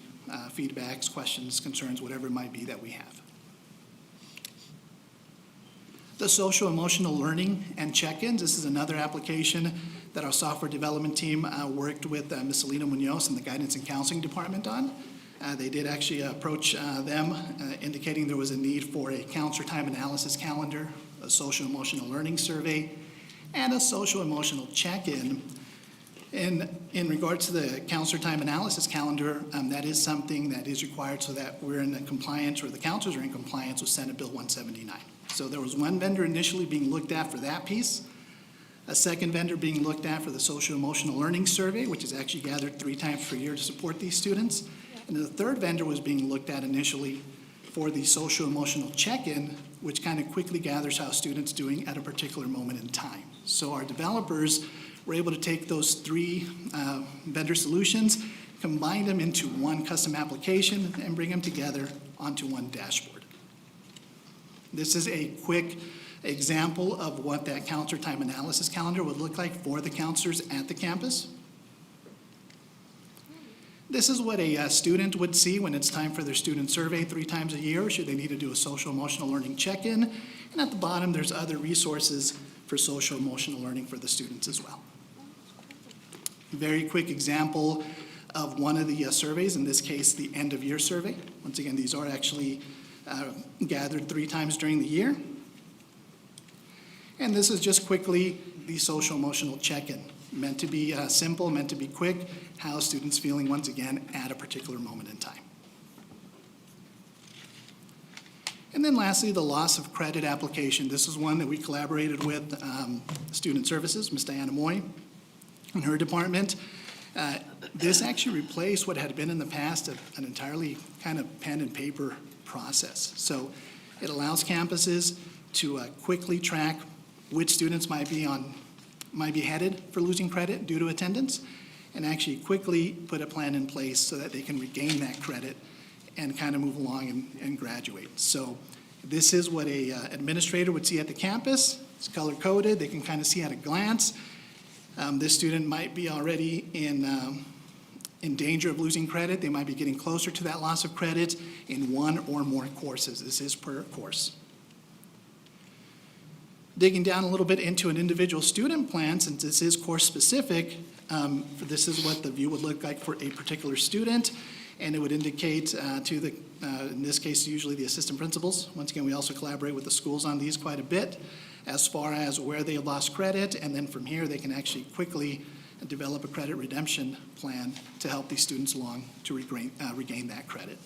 feedbacks, questions, concerns, whatever it might be that we have. The social emotional learning and check-ins. This is another application that our software development team worked with Ms. Alina Munoz and the guidance and counseling department on. They did actually approach them indicating there was a need for a counselor time analysis calendar, a social emotional learning survey, and a social emotional check-in. In regards to the counselor time analysis calendar, that is something that is required so that we're in compliance, or the counselors are in compliance with Senate Bill 179. So there was one vendor initially being looked at for that piece, a second vendor being looked at for the social emotional learning survey, which is actually gathered 3 times per year to support these students. And the third vendor was being looked at initially for the social emotional check-in, which kind of quickly gathers how students doing at a particular moment in time. So our developers were able to take those 3 vendor solutions, combine them into one custom application, and bring them together onto one dashboard. This is a quick example of what that counselor time analysis calendar would look like for the counselors at the campus. This is what a student would see when it's time for their student survey 3 times a year, should they need to do a social emotional learning check-in. And at the bottom, there's other resources for social emotional learning for the students as well. Very quick example of one of the surveys, in this case, the end of year survey. Once again, these are actually gathered 3 times during the year. And this is just quickly the social emotional check-in, meant to be simple, meant to be quick, how are students feeling once again at a particular moment in time. And then lastly, the loss of credit application. This is one that we collaborated with Student Services, Ms. Diana Moy, and her department. This actually replaced what had been in the past an entirely kind of pen and paper process. So it allows campuses to quickly track which students might be headed for losing credit due to attendance, and actually quickly put a plan in place so that they can regain that credit and kind of move along and graduate. So this is what a administrator would see at the campus. It's color-coded. They can kind of see at a glance. This student might be already in danger of losing credit. They might be getting closer to that loss of credit in one or more courses. This is per course. Digging down a little bit into an individual student plan, since this is course-specific, this is what the view would look like for a particular student, and it would indicate to the, in this case, usually the assistant principals. Once again, we also collaborate with the schools on these quite a bit, as far as where they lost credit, and then from here, they can actually quickly develop a credit redemption plan to help these students along to regain that credit.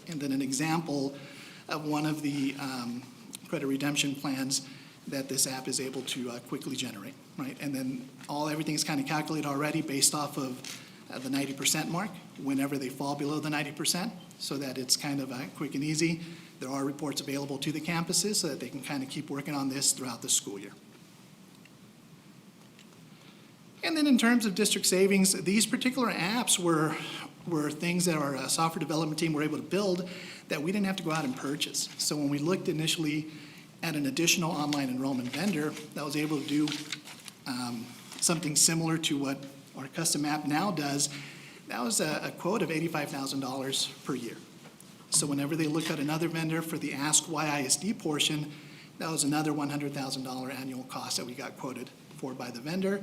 And then an example of one of the credit redemption plans that this app is able to quickly generate, right? And then everything's kind of calculated already based off of the 90% mark whenever they fall below the 90%, so that it's kind of quick and easy. There are reports available to the campuses so that they can kind of keep working on this throughout the school year. And then in terms of district savings, these particular apps were things that our software development team were able to build that we didn't have to go out and purchase. So when we looked initially at an additional online enrollment vendor that was able to do something similar to what our custom app now does, that was a quote of $85,000 per year. So whenever they look at another vendor for the Ask YISD portion, that was another $100,000 annual cost that we got quoted for by the vendor.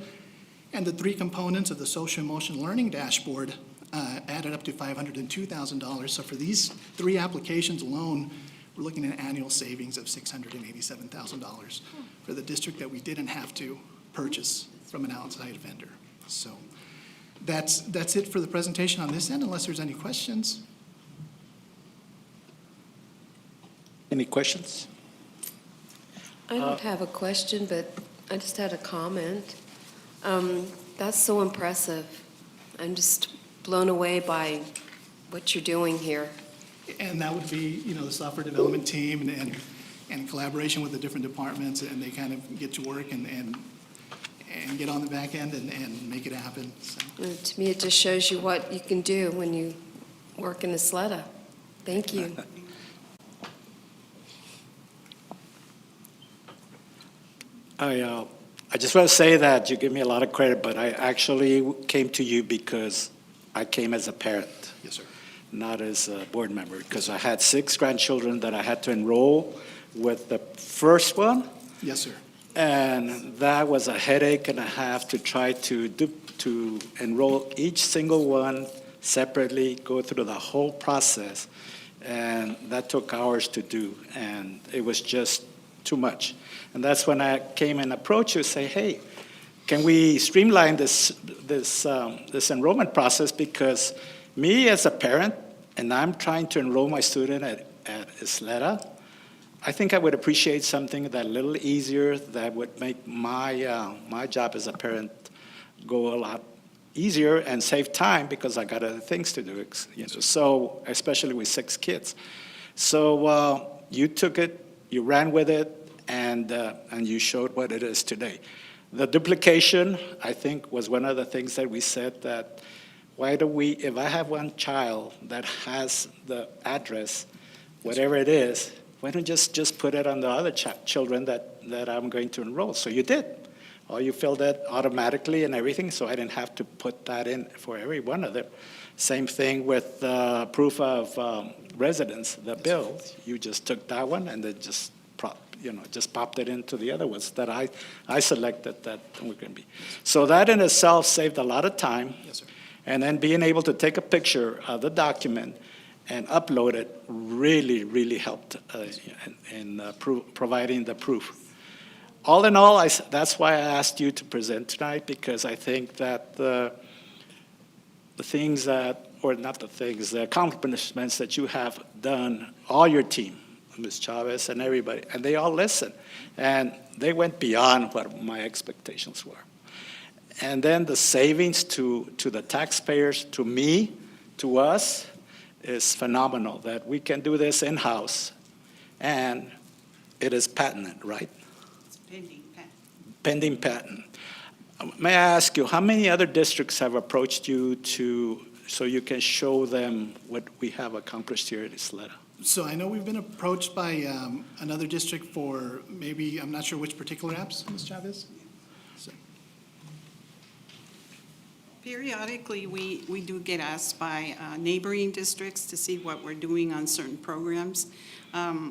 And the three components of the social emotional learning dashboard added up to $502,000. So for these three applications alone, we're looking at annual savings of $687,000 for the district that we didn't have to purchase from an outside vendor. So that's it for the presentation on this end, unless there's any questions. Any questions? I don't have a question, but I just had a comment. That's so impressive. I'm just blown away by what you're doing here. And that would be, the software development team and in collaboration with the different departments, and they kind of get to work and get on the back end and make it happen. So. To me, it just shows you what you can do when you work in Ysleta. Thank you. I just want to say that you give me a lot of credit, but I actually came to you because I came as a parent. Yes, sir. Not as a board member, because I had 6 grandchildren that I had to enroll with the first one. Yes, sir. And that was a headache and a half to try to enroll each single one separately, go through the whole process. And that took hours to do, and it was just too much. And that's when I came and approached you, say, hey, can we streamline this enrollment process? Because me as a parent, and I'm trying to enroll my student at Ysleta, I think I would appreciate something that a little easier that would make my job as a parent go a lot easier and save time because I got other things to do. So especially with 6 kids. So you took it, you ran with it, and you showed what it is today. The duplication, I think, was one of the things that we said that why do we, if I have one child that has the address, whatever it is, why don't you just put it on the other children that I'm going to enroll? So you did. Or you filled it automatically and everything, so I didn't have to put that in for every one of them. Same thing with proof of residence, the bill. You just took that one and then just popped it into the other ones that I selected that were going to be. So that in itself saved a lot of time. Yes, sir. And then being able to take a picture of the document and upload it really, really helped in providing the proof. All in all, that's why I asked you to present tonight, because I think that the accomplishments that you have done, all your team, Ms. Chavez and everybody, and they all listened. And they went beyond what my expectations were. And then the savings to the taxpayers, to me, to us, is phenomenal, that we can do this in-house and It is patented, right? It's pending, Pat. Pending patent. May I ask you, how many other districts have approached you so you can show them what we have accomplished here at Ysleta? So I know we've been approached by another district for maybe, I'm not sure which particular apps, Ms. Chavez? So- Periodically, we do get asked by neighboring districts to see what we're doing on certain programs.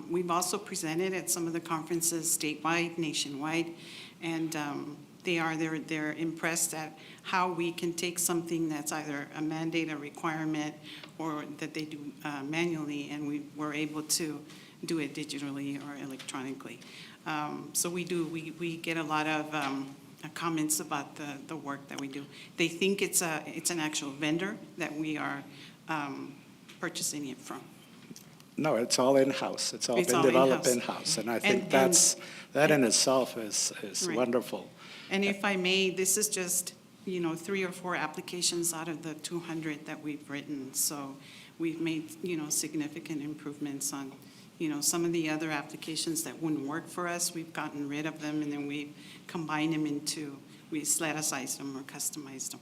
We've also presented at some of the conferences statewide, nationwide, and they're impressed at how we can take something that's either a mandate, a requirement, or that they do manually, and we're able to do it digitally or electronically. So we get a lot of comments about the work that we do. They think it's an actual vendor that we are purchasing it from. No, it's all in-house. It's all It's been all developed in-house. in-house. And I think And- that in itself is Right. wonderful. And if I may, this is just, 3 or 4 applications out of the 200 that we've written. So we've made, significant improvements on, some of the other applications that wouldn't work for us. We've gotten rid of them, and then we combine them we Ysleta-sized them or customized them.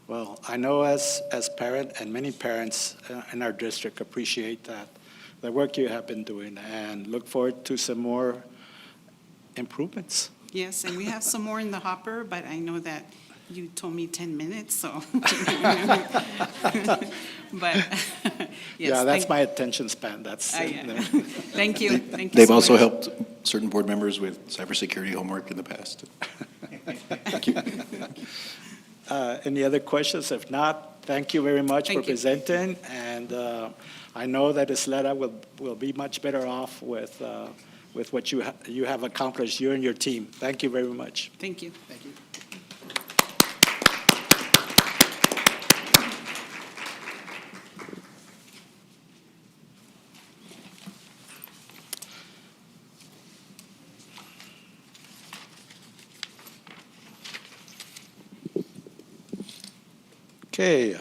Well, I know as parent and many parents in our district appreciate the work you have been doing and look forward to some more improvements. Yes, and we have some more in the hopper, but I know that you told me 10 minutes, so. But, yes. Yeah, that's my attention span. That's. Yeah. Thank you, thank you They've so also much. helped certain board members with cybersecurity homework in the past. Thank you. Any other questions? If not, thank you very much for Thank you. presenting. And I know that Ysleta will be much better off with what you have accomplished, you and your team. Thank you very much. Thank you. Thank you. Okay.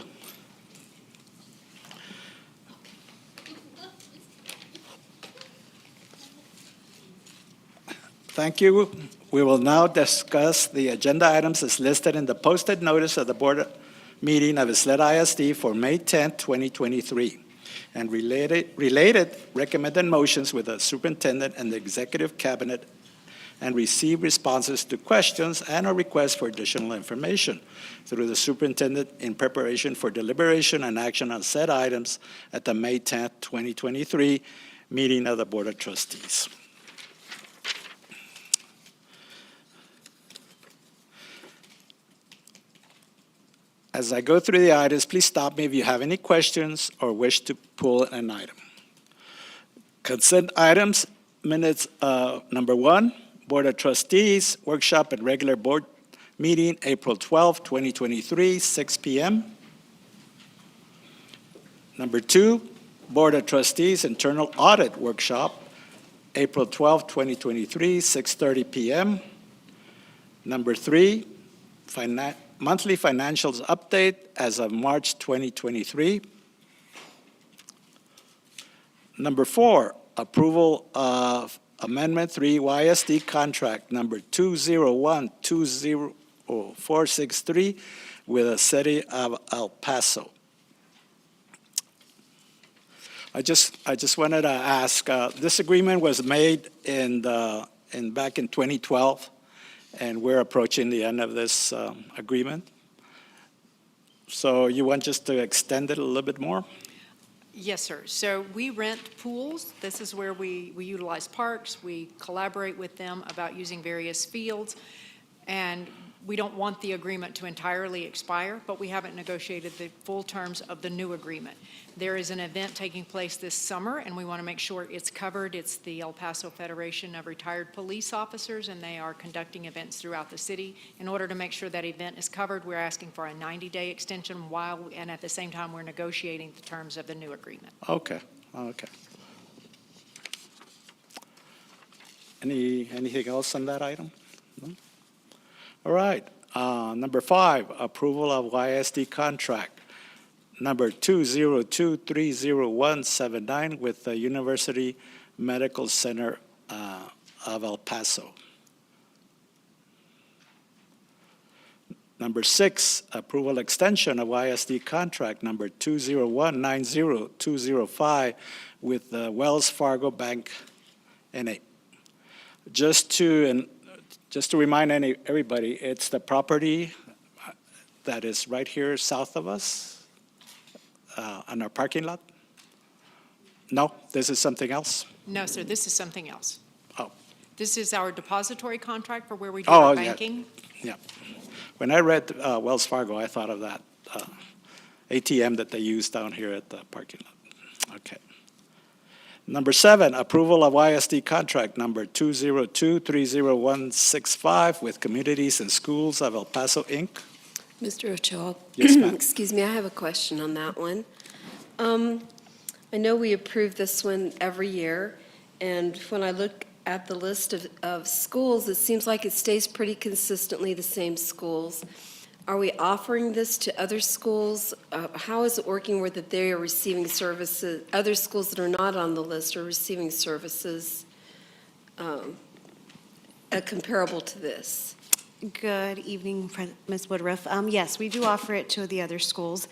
Thank you. We will now discuss the agenda items as listed in the posted notice of the board meeting of Ysleta ISD for May 10, 2023, and related recommended motions with the superintendent and the executive cabinet, and receive responses to questions and/or requests for additional information through the superintendent in preparation for deliberation and action on said items at the May 10, 2023 meeting of the Board of Trustees. As I go through the items, please stop me if you have any questions or wish to pull an item. Consent items, minutes number 1, Board of Trustees, workshop and regular board meeting, April 12, 2023, 6 p.m. Number 2, Board of Trustees, internal audit workshop, April 12, 2023, 6:30 p.m. Number 3, monthly financials update as of March 2023. Number 4, approval of Amendment 3 YISD contract number 201-20463 with the city of El Paso. I just wanted to ask, this agreement was made back in 2012, and we're approaching the end of this agreement. So you want just to extend it a little bit more? Yes, sir. So we rent pools. This is where we utilize parks. We collaborate with them about using various fields. And we don't want the agreement to entirely expire, but we haven't negotiated the full terms of the new agreement. There is an event taking place this summer, and we want to make sure it's covered. It's the El Paso Federation of Retired Police Officers, and they are conducting events throughout the city. In order to make sure that event is covered, we're asking for a 90-day extension and at the same time, we're negotiating the terms of the new agreement. Okay. Anything else on that item? No? All right. Number 5, approval of YISD contract number 202-30179 with the University Medical Center of El Paso. Number 6, approval extension of YSD contract number 201-90205 with Wells Fargo Bank N.A. Just to remind everybody, it's the property that is right here south of us on our parking lot. No, this is something else? No, sir, this is something else. Oh. This is our depository contract for where we do Oh, our yeah. banking. Yeah. When I read Wells Fargo, I thought of that ATM that they use down here at the parking lot. Okay. Number 7, approval of YSD contract number 202-30165 with Communities and Schools of El Paso, Inc. Mr. Ochoa? Yes, ma'am. Excuse me, I have a question on that one. I know we approve this one every year, and when I look at the list of schools, it seems like it stays pretty consistently the same schools. Are we offering this to other schools? How is it working where that they are receiving services, other schools that are not on the list are receiving services comparable to this? Good evening, Ms. Woodruff. Yes, we do offer it to the other schools.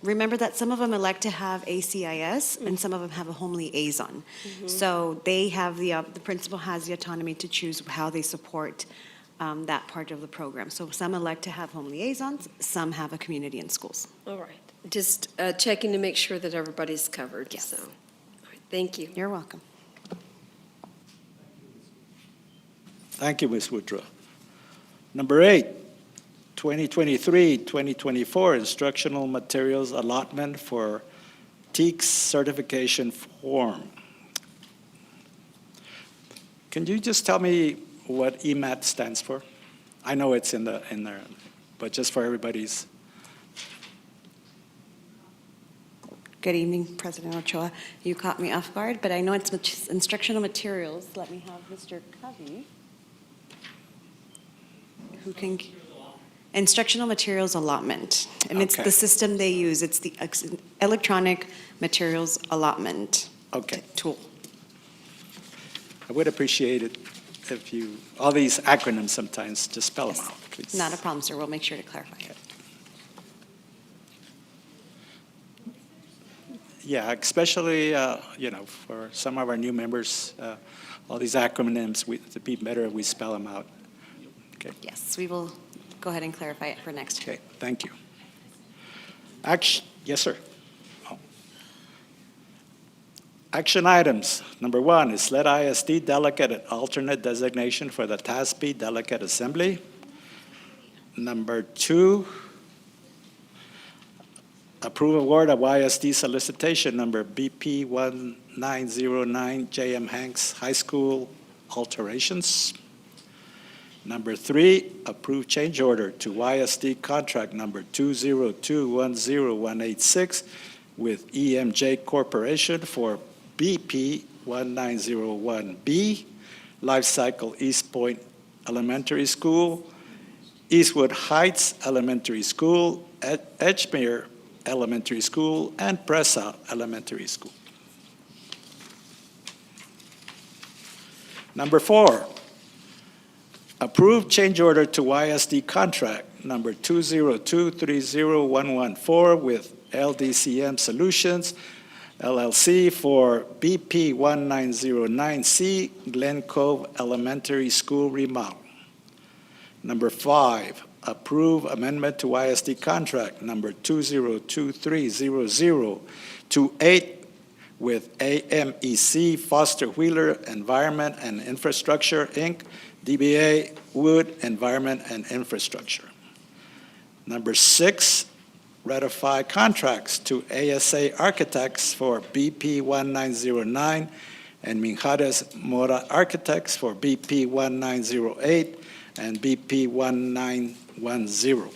Remember that some of them elect to have ACIS and some of them have a home liaison. So they have the principal has the autonomy to choose how they support that part of the program. So some elect to have home liaisons, some have a community in schools. All right. Just checking to make sure that everybody's covered. Yes. So, all right. Thank you. You're welcome. Thank you, Ms. Woodruff. Number 8, 2023-2024 instructional materials allotment for TEKS certification form. Can you just tell me what EMAT stands for? I know it's in there, but just for everybody's. Good evening, President Ochoa. You caught me off guard, but I know it's instructional materials. Let me have Mr. Covey, who can, instructional materials allotment. And it's Okay. the system they use. It's the electronic materials allotment tool. I would appreciate it if you, all these acronyms sometimes, just spell them out, please. Not a problem, sir. We'll make sure to clarify. Okay. Yeah, especially, for some of our new members, all these acronyms, it'd be better if we spell them out. Okay. Yes, we will go ahead and clarify it for next year. Okay, thank you. Yes, sir. Oh. Action items. Number 1, Ysleta ISD delegate and alternate designation for the TASB Delegate Assembly. Number 2, approve award of YSD solicitation number BP 1909 J.M. Hanks High School alterations. Number 3, approve change order to YSD contract number 202-10186 with EMJ Corporation for BP 1901B, Life Cycle East Point Elementary School, Eastwood Heights Elementary School, Edgemere Elementary School, and Presa Elementary School. Number 4, approve change order to YSD contract number 202-30114 with LDCM Solutions, LLC for BP 1909C Glen Cove Elementary School remodel. Number 5, approve amendment to YSD contract number 202-30028 with AMEC Foster Wheeler Environment and Infrastructure, Inc., DBA Wood Environment and Infrastructure. Number 6, ratify contracts to ASA Architects for BP 1909 and Minjares Mora Architects for BP 1908 and BP 1910.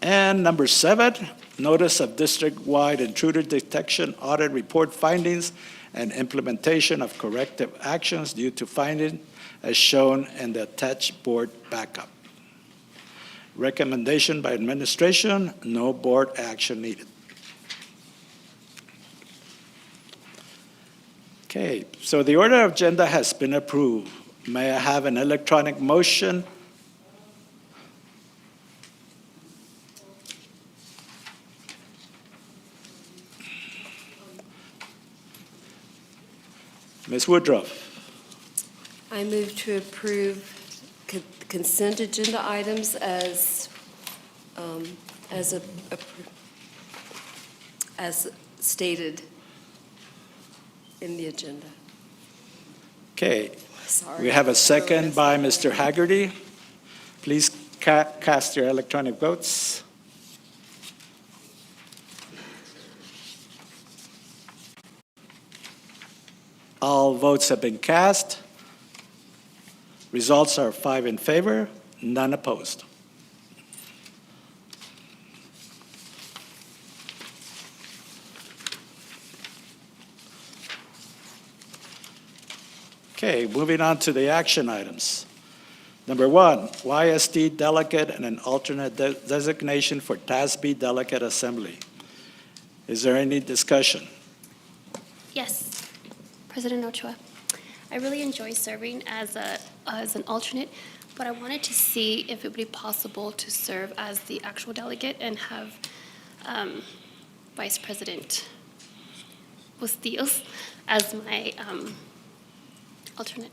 And number 7, notice of district-wide intruder detection audit report findings and implementation of corrective actions due to finding as shown in the attached board backup. Recommendation by administration, no board action needed. Okay, so the order of agenda has been approved. May I have an electronic motion? Ms. Woodruff, I move to approve consent agenda items as stated in the agenda. okay. Sorry. We have a second by Mr. Haggerty. Please cast your electronic votes. All votes have been cast. Results are 5 in favor, none opposed. Okay, moving on to the action items. Number 1, YSD delegate and an alternate designation for TASB delegate assembly. Is there any discussion? Yes, President Ochoa. I really enjoy serving as an alternate, but I wanted to see if it would be possible to serve as the actual delegate and have Vice President Bustillos as my alternate.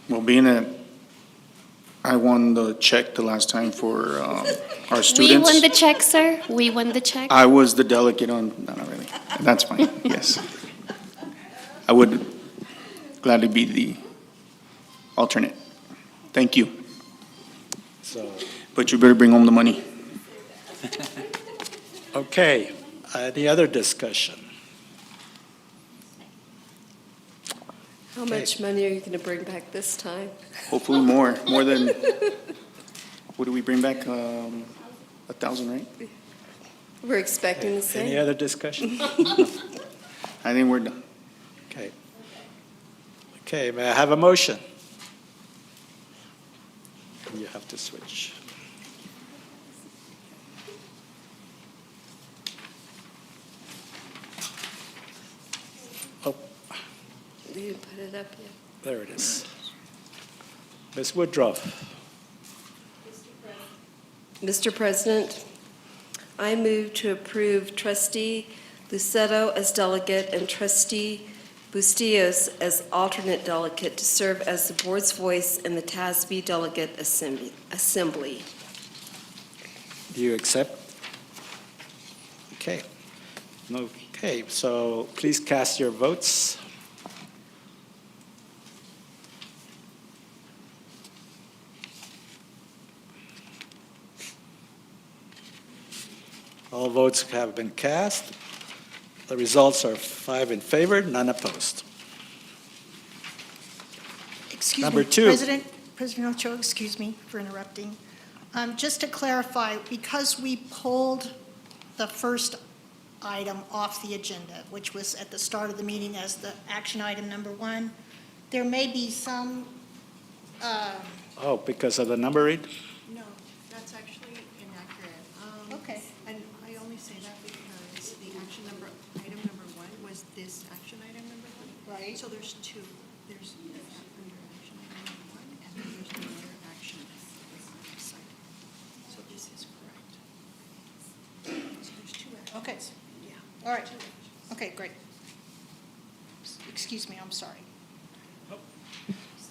Well, being that I won the check the last time for our students. We won the check, sir. We won the check. I was the delegate on, no, not really. That's fine, yes. I would gladly be the alternate. Thank you. So, But you better bring home the money. okay, any other discussion? How much money are you going to bring back this time? Hopefully more than, what do we bring back? 1,000, right? We're expecting the Any same. other discussion? I think we're done. Okay. Okay, may I have a motion? You have to switch. Oh, You didn't put it up yet. there it is. Ms. Woodruff, Mr. President, I move to approve Trustee Ysleta as delegate and Trustee Bustillos as alternate delegate to serve as the board's voice in the TASB delegate assembly. do you accept? Okay. Okay, so please cast your votes. All votes have been cast. The results are 5 in favor, none opposed. Excuse Number me, 2. President Ochoa, excuse me for interrupting. Just to clarify, because we pulled the first item off the agenda, which was at the start of the meeting as the action item number 1, there may be some. Oh, because of the number read? No, that's actually inaccurate. Okay. And I only say that because the item number 1 was this action item number 1. Right. So there's 2. There's under action item number 1, and then there's another action. So this is correct. So there's 2 actions. Okay. Yeah. All right. Okay, great. Excuse me, I'm sorry.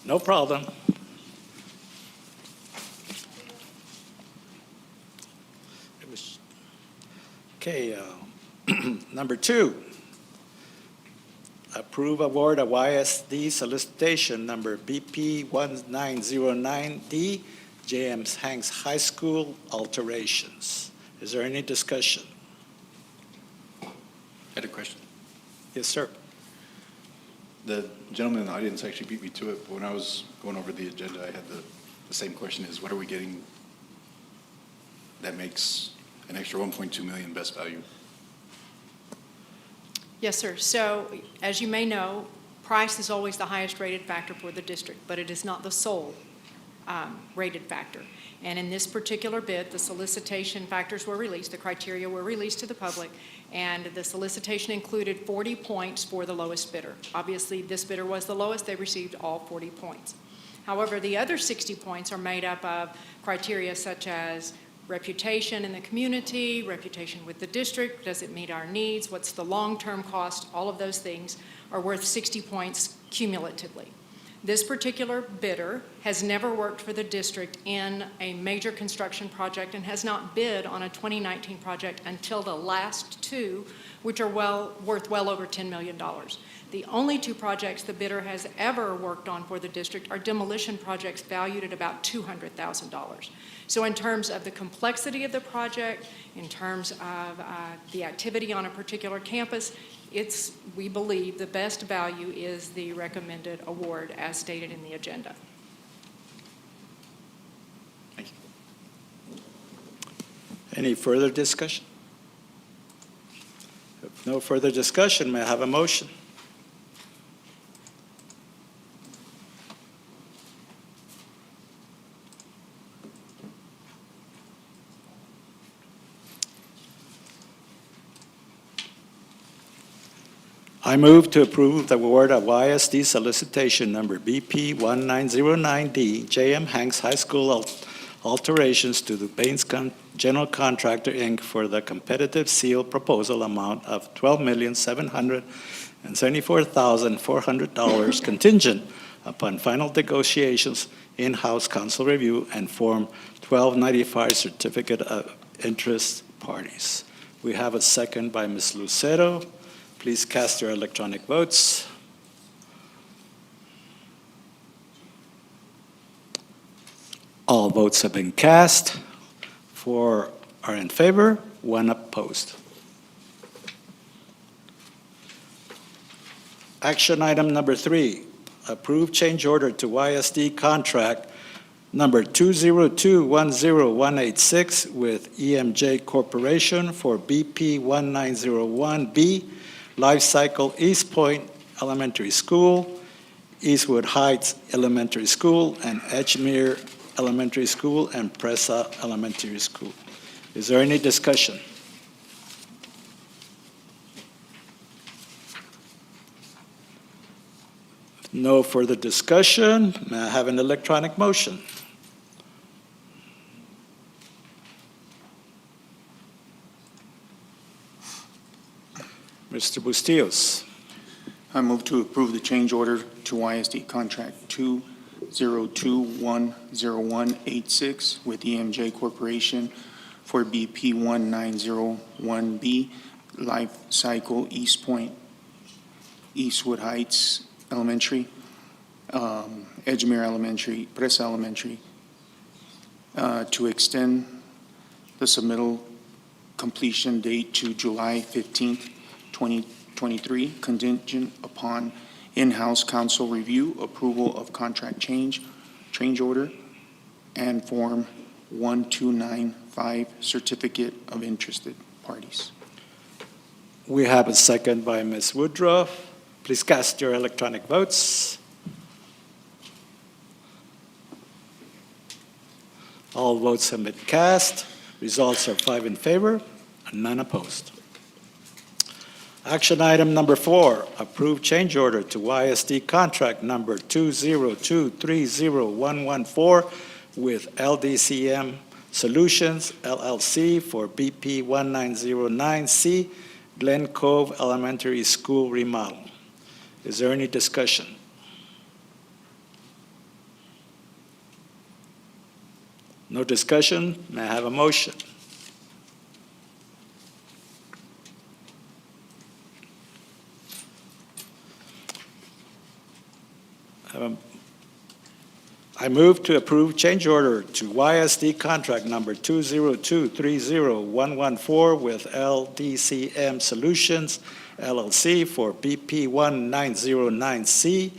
No problem. It was, okay, number 2. Approve award of YSD solicitation number BP 1909D, James Hanks High School alterations. Is there any discussion? I had a question. Yes, sir. The gentleman in the audience actually beat me to it, but when I was going over the agenda, I had the same question is, what are we getting that makes an extra 1.2 million best value? Yes, sir. So, as you may know, price is always the highest rated factor for the district, but it is not the sole rated factor. And in this particular bid, the solicitation factors were released, the criteria were released to the public, and the solicitation included 40 points for the lowest bidder. Obviously, this bidder was the lowest, they received all 40 points. However, the other 60 points are made up of criteria such as reputation in the community, reputation with the district, does it meet our needs, what's the long-term cost, all of those things are worth 60 points cumulatively. This particular bidder has never worked for the district in a major construction project and has not bid on a 2019 project until the last two, which are worth well over $10 million. The only two projects the bidder has ever worked on for the district are demolition projects valued at about $200,000. So in terms of the complexity of the project, in terms of the activity on a particular campus, we believe the best value is the recommended award as stated in the agenda. Thank you. Any further discussion? If no further discussion, may I have a motion? I move to approve the award of YISD solicitation number BP 1909D, J.M. Hanks High School alterations to the Baines General Contractor, Inc. for the competitive seal proposal amount of $12,774,400 contingent upon final negotiations, in-house council review, and Form 1295 certificate of interest parties. We have a second by Ms. Lucero. Please cast your electronic votes. All votes have been cast. 4 are in favor, 1 opposed. Action item number 3, approve change order to YSD contract number 202-10186 with EMJ Corporation for BP 1901B, Life Cycle East Point Elementary School, Eastwood Heights Elementary School, and Edgemere Elementary School and Presa Elementary School. Is there any discussion? No further discussion. May I have an electronic motion? Mr. Bustillos. I move to approve the change order to YSD contract 202-10186 with EMJ Corporation for BP 1901B, Life Cycle East Point, Eastwood Heights Elementary, Edgemere Elementary, Presa Elementary, to extend the submittal completion date to July 15th, 2023, contingent upon in-house council review, approval of contract change order, and Form 1295 certificate of interested parties. We have a second by Ms. Woodruff. Please cast your electronic votes. All votes have been cast. Results are 5 in favor and none opposed. Action item number 4, approve change order to YSD contract number 202-30114 with LDCM Solutions, LLC for BP 1909C, Glen Cove Elementary School remodel. Is there any discussion? No discussion. May I have a motion? I move to approve change order to YSD contract number 202-30114 with LDCM Solutions, LLC for BP 1909C,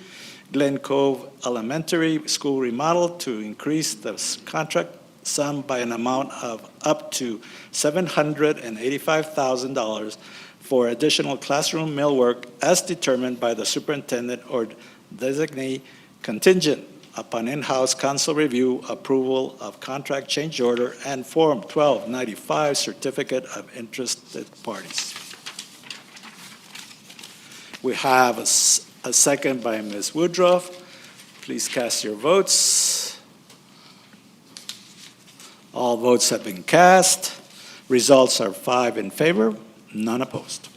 Glen Cove Elementary School remodel to increase the contract sum by an amount of up to $785,000 for additional classroom millwork as determined by the superintendent or designee, contingent upon in-house council review, approval of contract change order, and Form 1295 certificate of interested parties. We have a second by Ms. Woodruff. Please cast your votes. All votes have been cast. Results are 5 in favor, none opposed.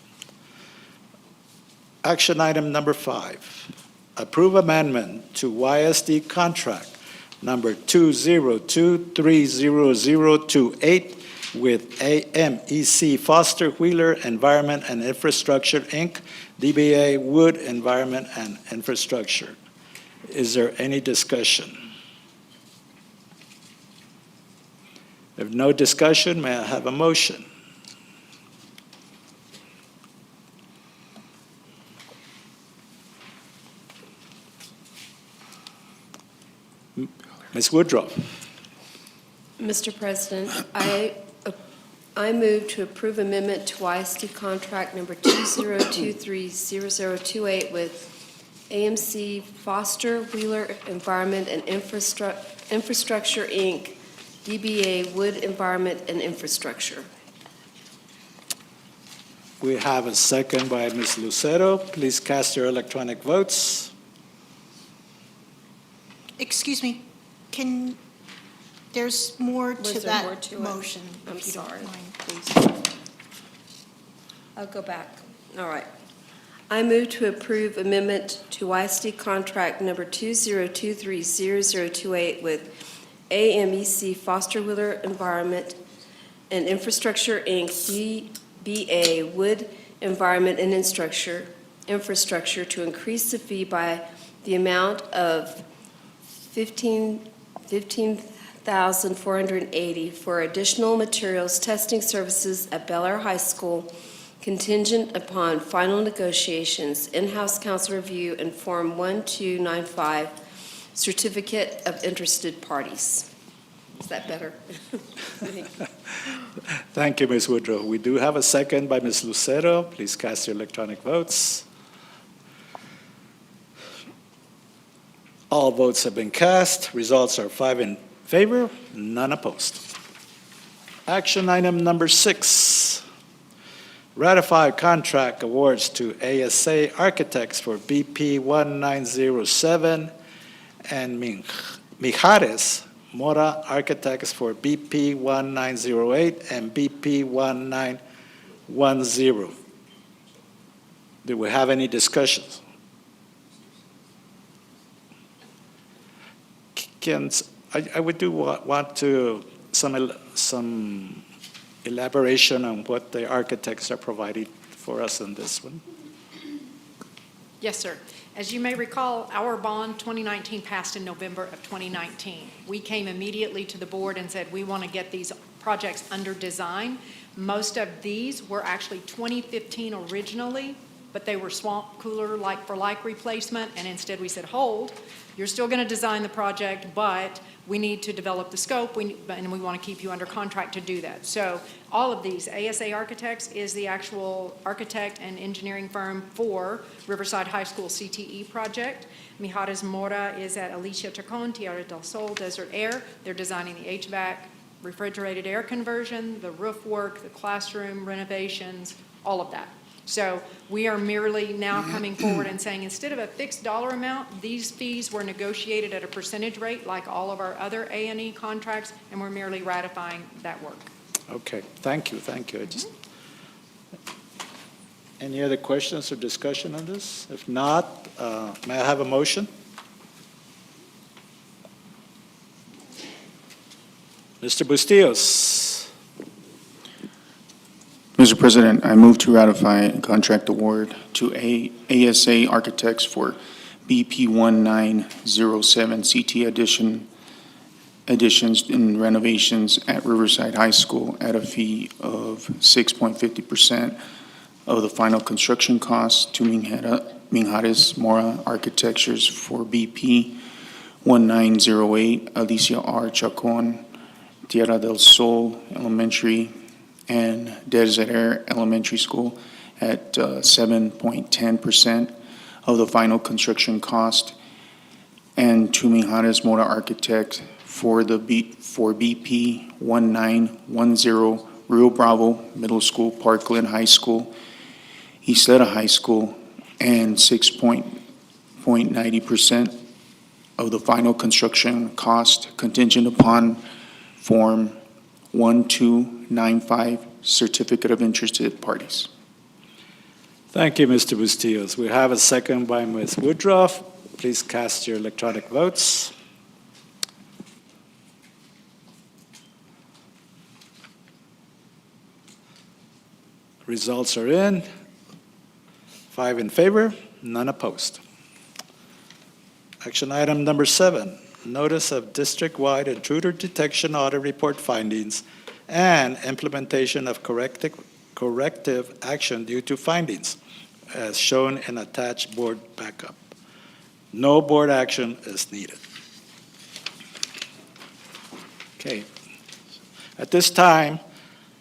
Action item number 5, approve amendment to YSD contract number 202-30028 with AMEC Foster Wheeler Environment and Infrastructure, Inc., DBA Wood Environment and Infrastructure. Is there any discussion? If no discussion, may I have a motion? Ms. Woodruff. Mr. President, I move to approve amendment to YISD contract number 20230028 with AMC Foster Wheeler Environment and Infrastructure, Inc., DBA Wood Environment and Infrastructure. We have a second by Ms. Lucero. Please cast your electronic votes. Excuse me, there's more Was to there more that to it? motion, I'm if you don't sorry. mind, please. I'll go back. All right. I move to approve amendment to YSD contract number 20230028 with AMEC Foster Wheeler Environment and Infrastructure, Inc., DBA Wood Environment and Infrastructure to increase the fee by the amount of $15,480 for additional materials testing services at Bel Air High School, contingent upon final negotiations, in-house council review, and Form 1295 certificate of interested parties. Is that better? Thank you, Ms. Woodruff. We do have a second by Ms. Lucero. Please cast your electronic votes. All votes have been cast. Results are 5 in favor, none opposed. Action item number 6, ratify contract awards to ASA Architects for BP 1907 and Mijares Mora Architects for BP 1908 and BP 1910. Do we have any discussions? I would want to some elaboration on what the architects are providing for us on this one. Yes, sir. As you may recall, our bond 2019 passed in November of 2019. We came immediately to the board and said we want to get these projects under design. Most of these were actually 2015 originally, but they were swamp cooler like-for-like replacement, and instead we said, hold, you're still going to design the project, but we need to develop the scope, and we want to keep you under contract to do that. So all of these, ASA Architects is the actual architect and engineering firm for Riverside High School CTE project. Mijares Mora is at Alicia Chacon, Tierra del Sol, Desert Air. They're designing the HVAC, refrigerated air conversion, the roof work, the classroom renovations, all of that. So we are merely now coming forward and saying instead of a fixed dollar amount, these fees were negotiated at a percentage rate like all of our other A&E contracts, and we're merely ratifying that work. Okay, thank you. Any other questions or discussion on this? If not, may I have a motion? Mr. Bustillos. Mr. President, I move to ratify a contract award to ASA Architects for BP 1907 CT additions and renovations at Riverside High School at a fee of 6.50% of the final construction cost to Mijares Mora Architectures for BP 1908 Alicia R. Chacon, Tierra del Sol Elementary and Desert Air Elementary School at 7.10% of the final construction cost and Tumiharas Mora Architect for BP 1910 Rio Bravo Middle School, Parkland High School, Ysleta High School, and 6.90% of the final construction cost contingent upon Form 1295 Certificate of Interested Parties. Thank you, Mr. Bustillos. We have a second by Ms. Woodruff. Please cast your electronic votes. Results are in. 5 in favor, none opposed. Action item number 7, notice of district-wide intruder detection audit report findings and implementation of corrective action due to findings, as shown in attached board backup. No board action is needed. Okay. At this time,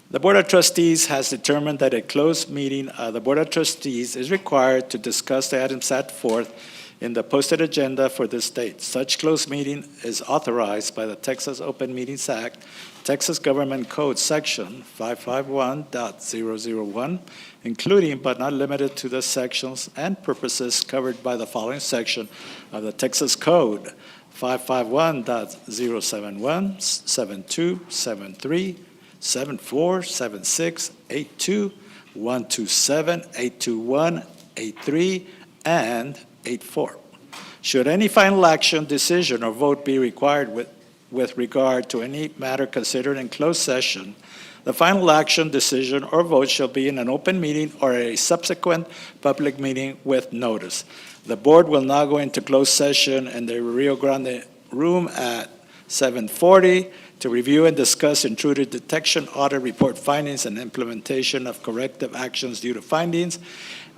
the Board of Trustees has determined that a closed meeting of the Board of Trustees is required to discuss the items set forth in the posted agenda for this date. Such closed meeting is authorized by the Texas Open Meetings Act, Texas Government Code Section 551.001, including but not limited to the sections and purposes covered by the following section of the Texas Code: 551.071, 72, 73, 74, 76, 82, 127, 821, 83, and 84. Should any final action, decision, or vote be required with regard to any matter considered in closed session, the final action, decision, or vote shall be in an open meeting or a subsequent public meeting with notice. The board will now go into closed session in the Rio Grande room at 7:40 to review and discuss intruder detection audit report findings and implementation of corrective actions due to findings,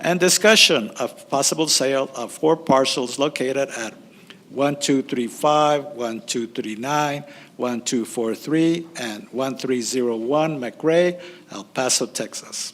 and discussion of possible sale of 4 parcels located at 1235, 1239, 1243, and 1301 McRae, El Paso, Texas.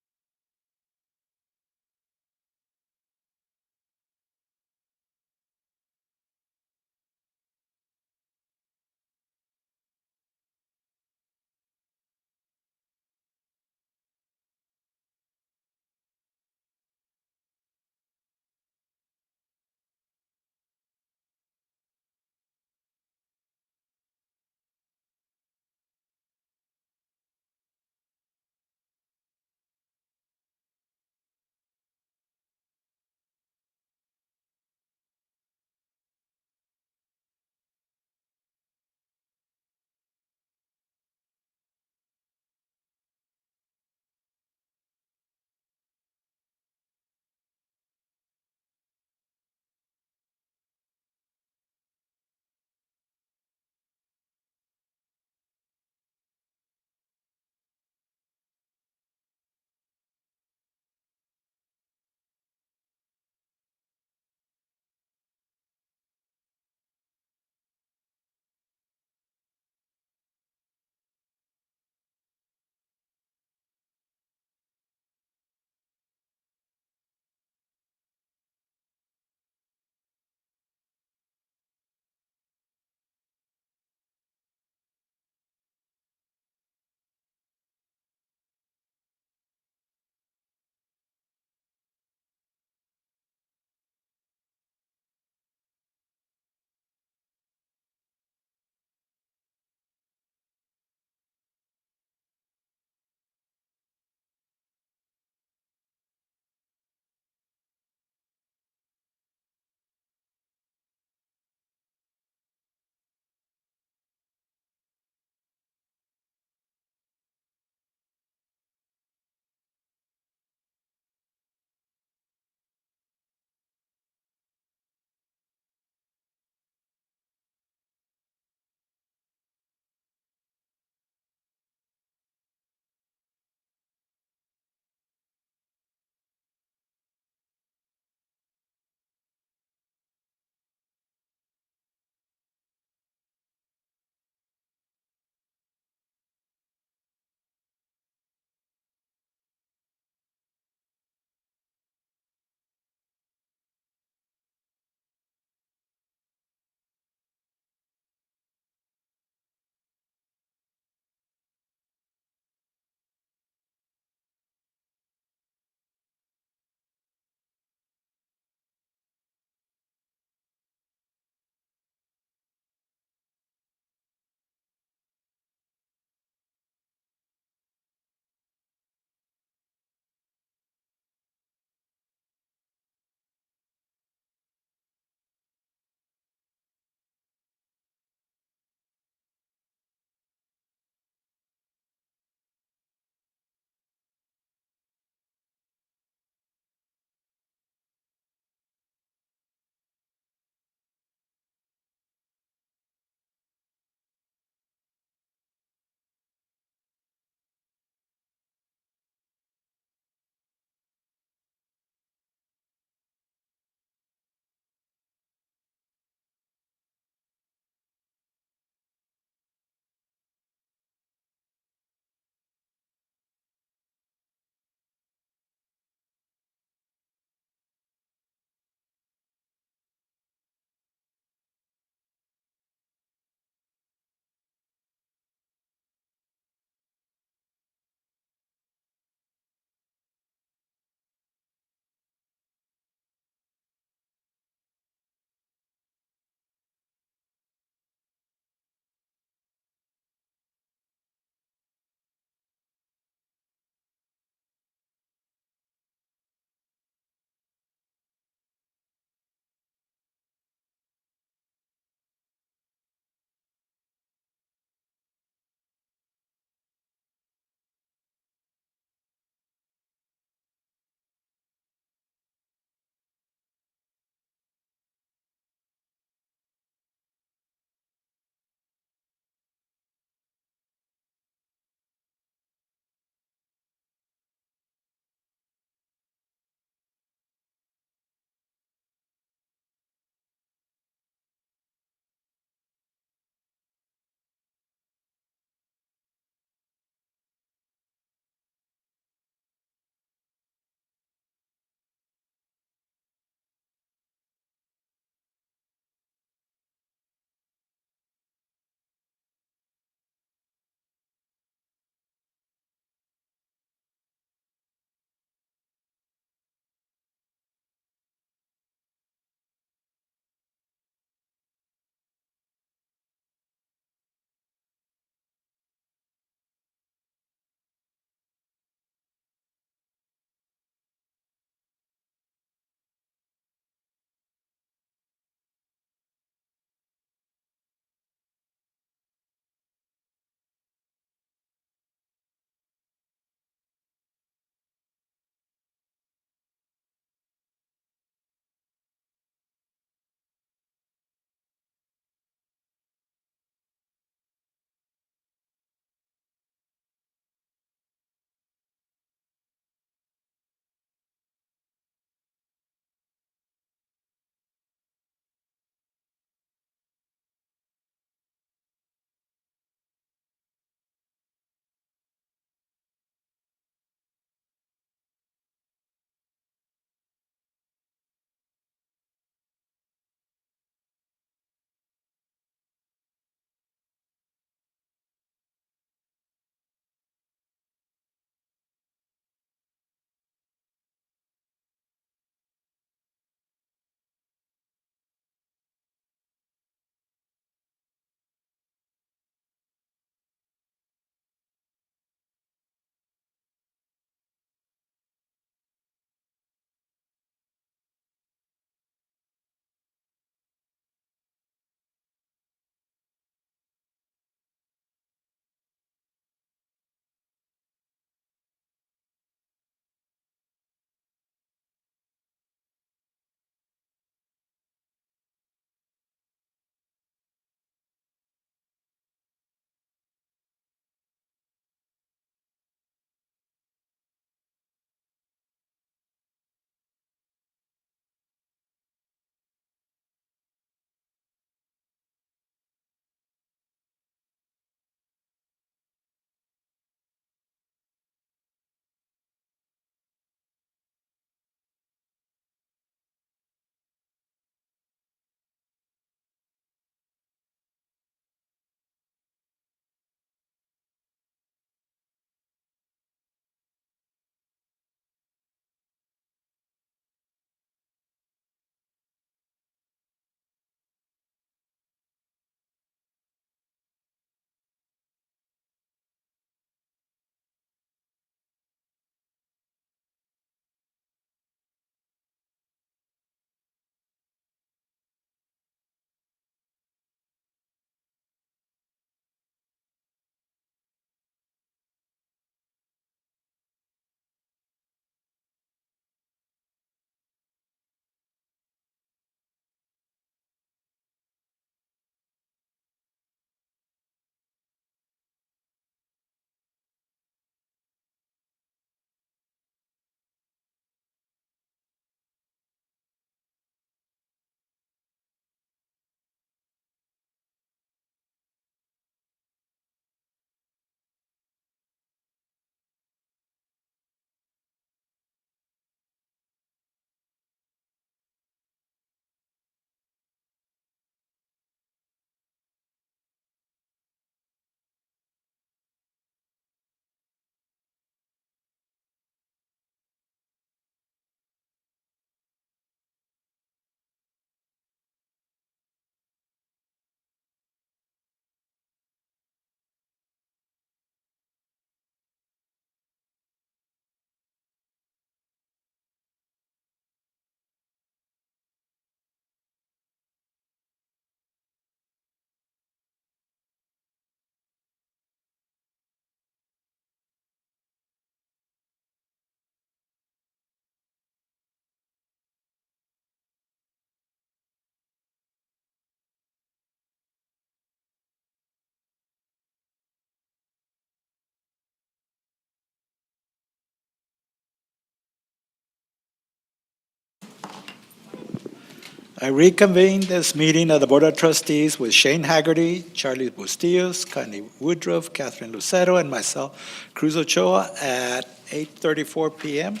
I reconvene this meeting of the Board of Trustees with Shane Haggerty, Charlie Bustillos, Connie Woodruff, Catherine Lucero, and myself, Cruz Ochoa, at 8:34 p.m.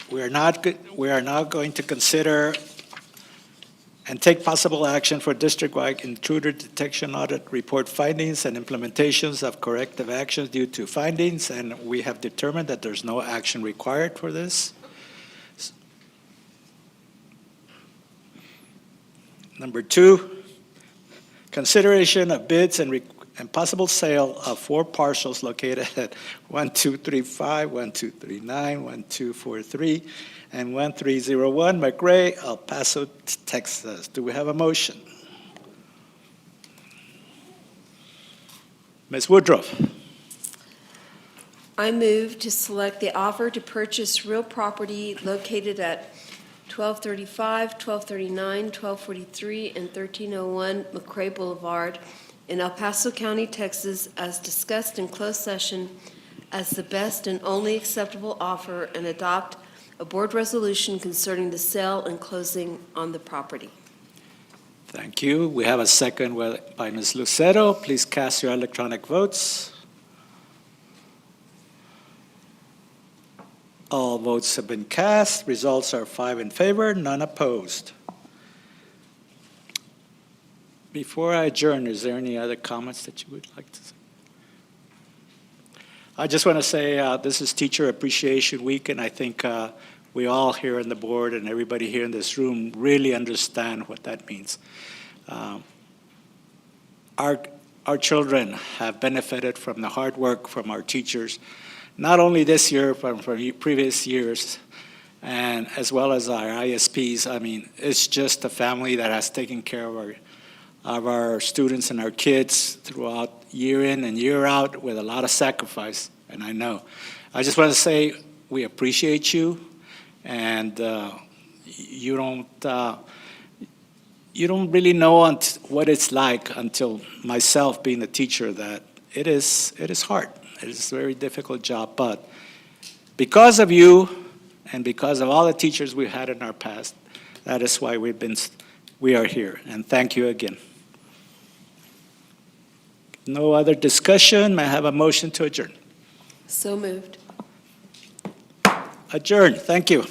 We are now going to consider and take possible action for district-wide intruder detection audit report findings and implementations of corrective actions due to findings, and we have determined that there's no action required for this. Number 2, consideration of bids and possible sale of 4 parcels located at 1235, 1239, 1243, and 1301 McRae, El Paso, Texas. Do we have a motion? Ms. Woodruff. I move to select the offer to purchase real property located at 1235, 1239, 1243, and 1301 McRae Boulevard in El Paso County, Texas, as discussed in closed session as the best and only acceptable offer, and adopt a board resolution concerning the sale and closing on the property. Thank you. We have a second by Ms. Lucero. Please cast your electronic votes. All votes have been cast. Results are 5 in favor, none opposed. Before I adjourn, is there any other comments that you would like to say? I just want to say this is Teacher Appreciation Week, and I think we all here on the board and everybody here in this room really understand what that means. Our children have benefited from the hard work from our teachers, not only this year, but from previous years, and as well as our ISPs. I mean, it's just a family that has taken care of our students and our kids throughout year in and year out with a lot of sacrifice, and I know. I just want to say we appreciate you, and you don't really know what it's like until myself being a teacher that it is hard. It is a very difficult job, but because of you and because of all the teachers we've had in our past, that is why we are here, and thank you again. No other discussion. May I have a motion to adjourn? So moved. Adjourn. Thank you.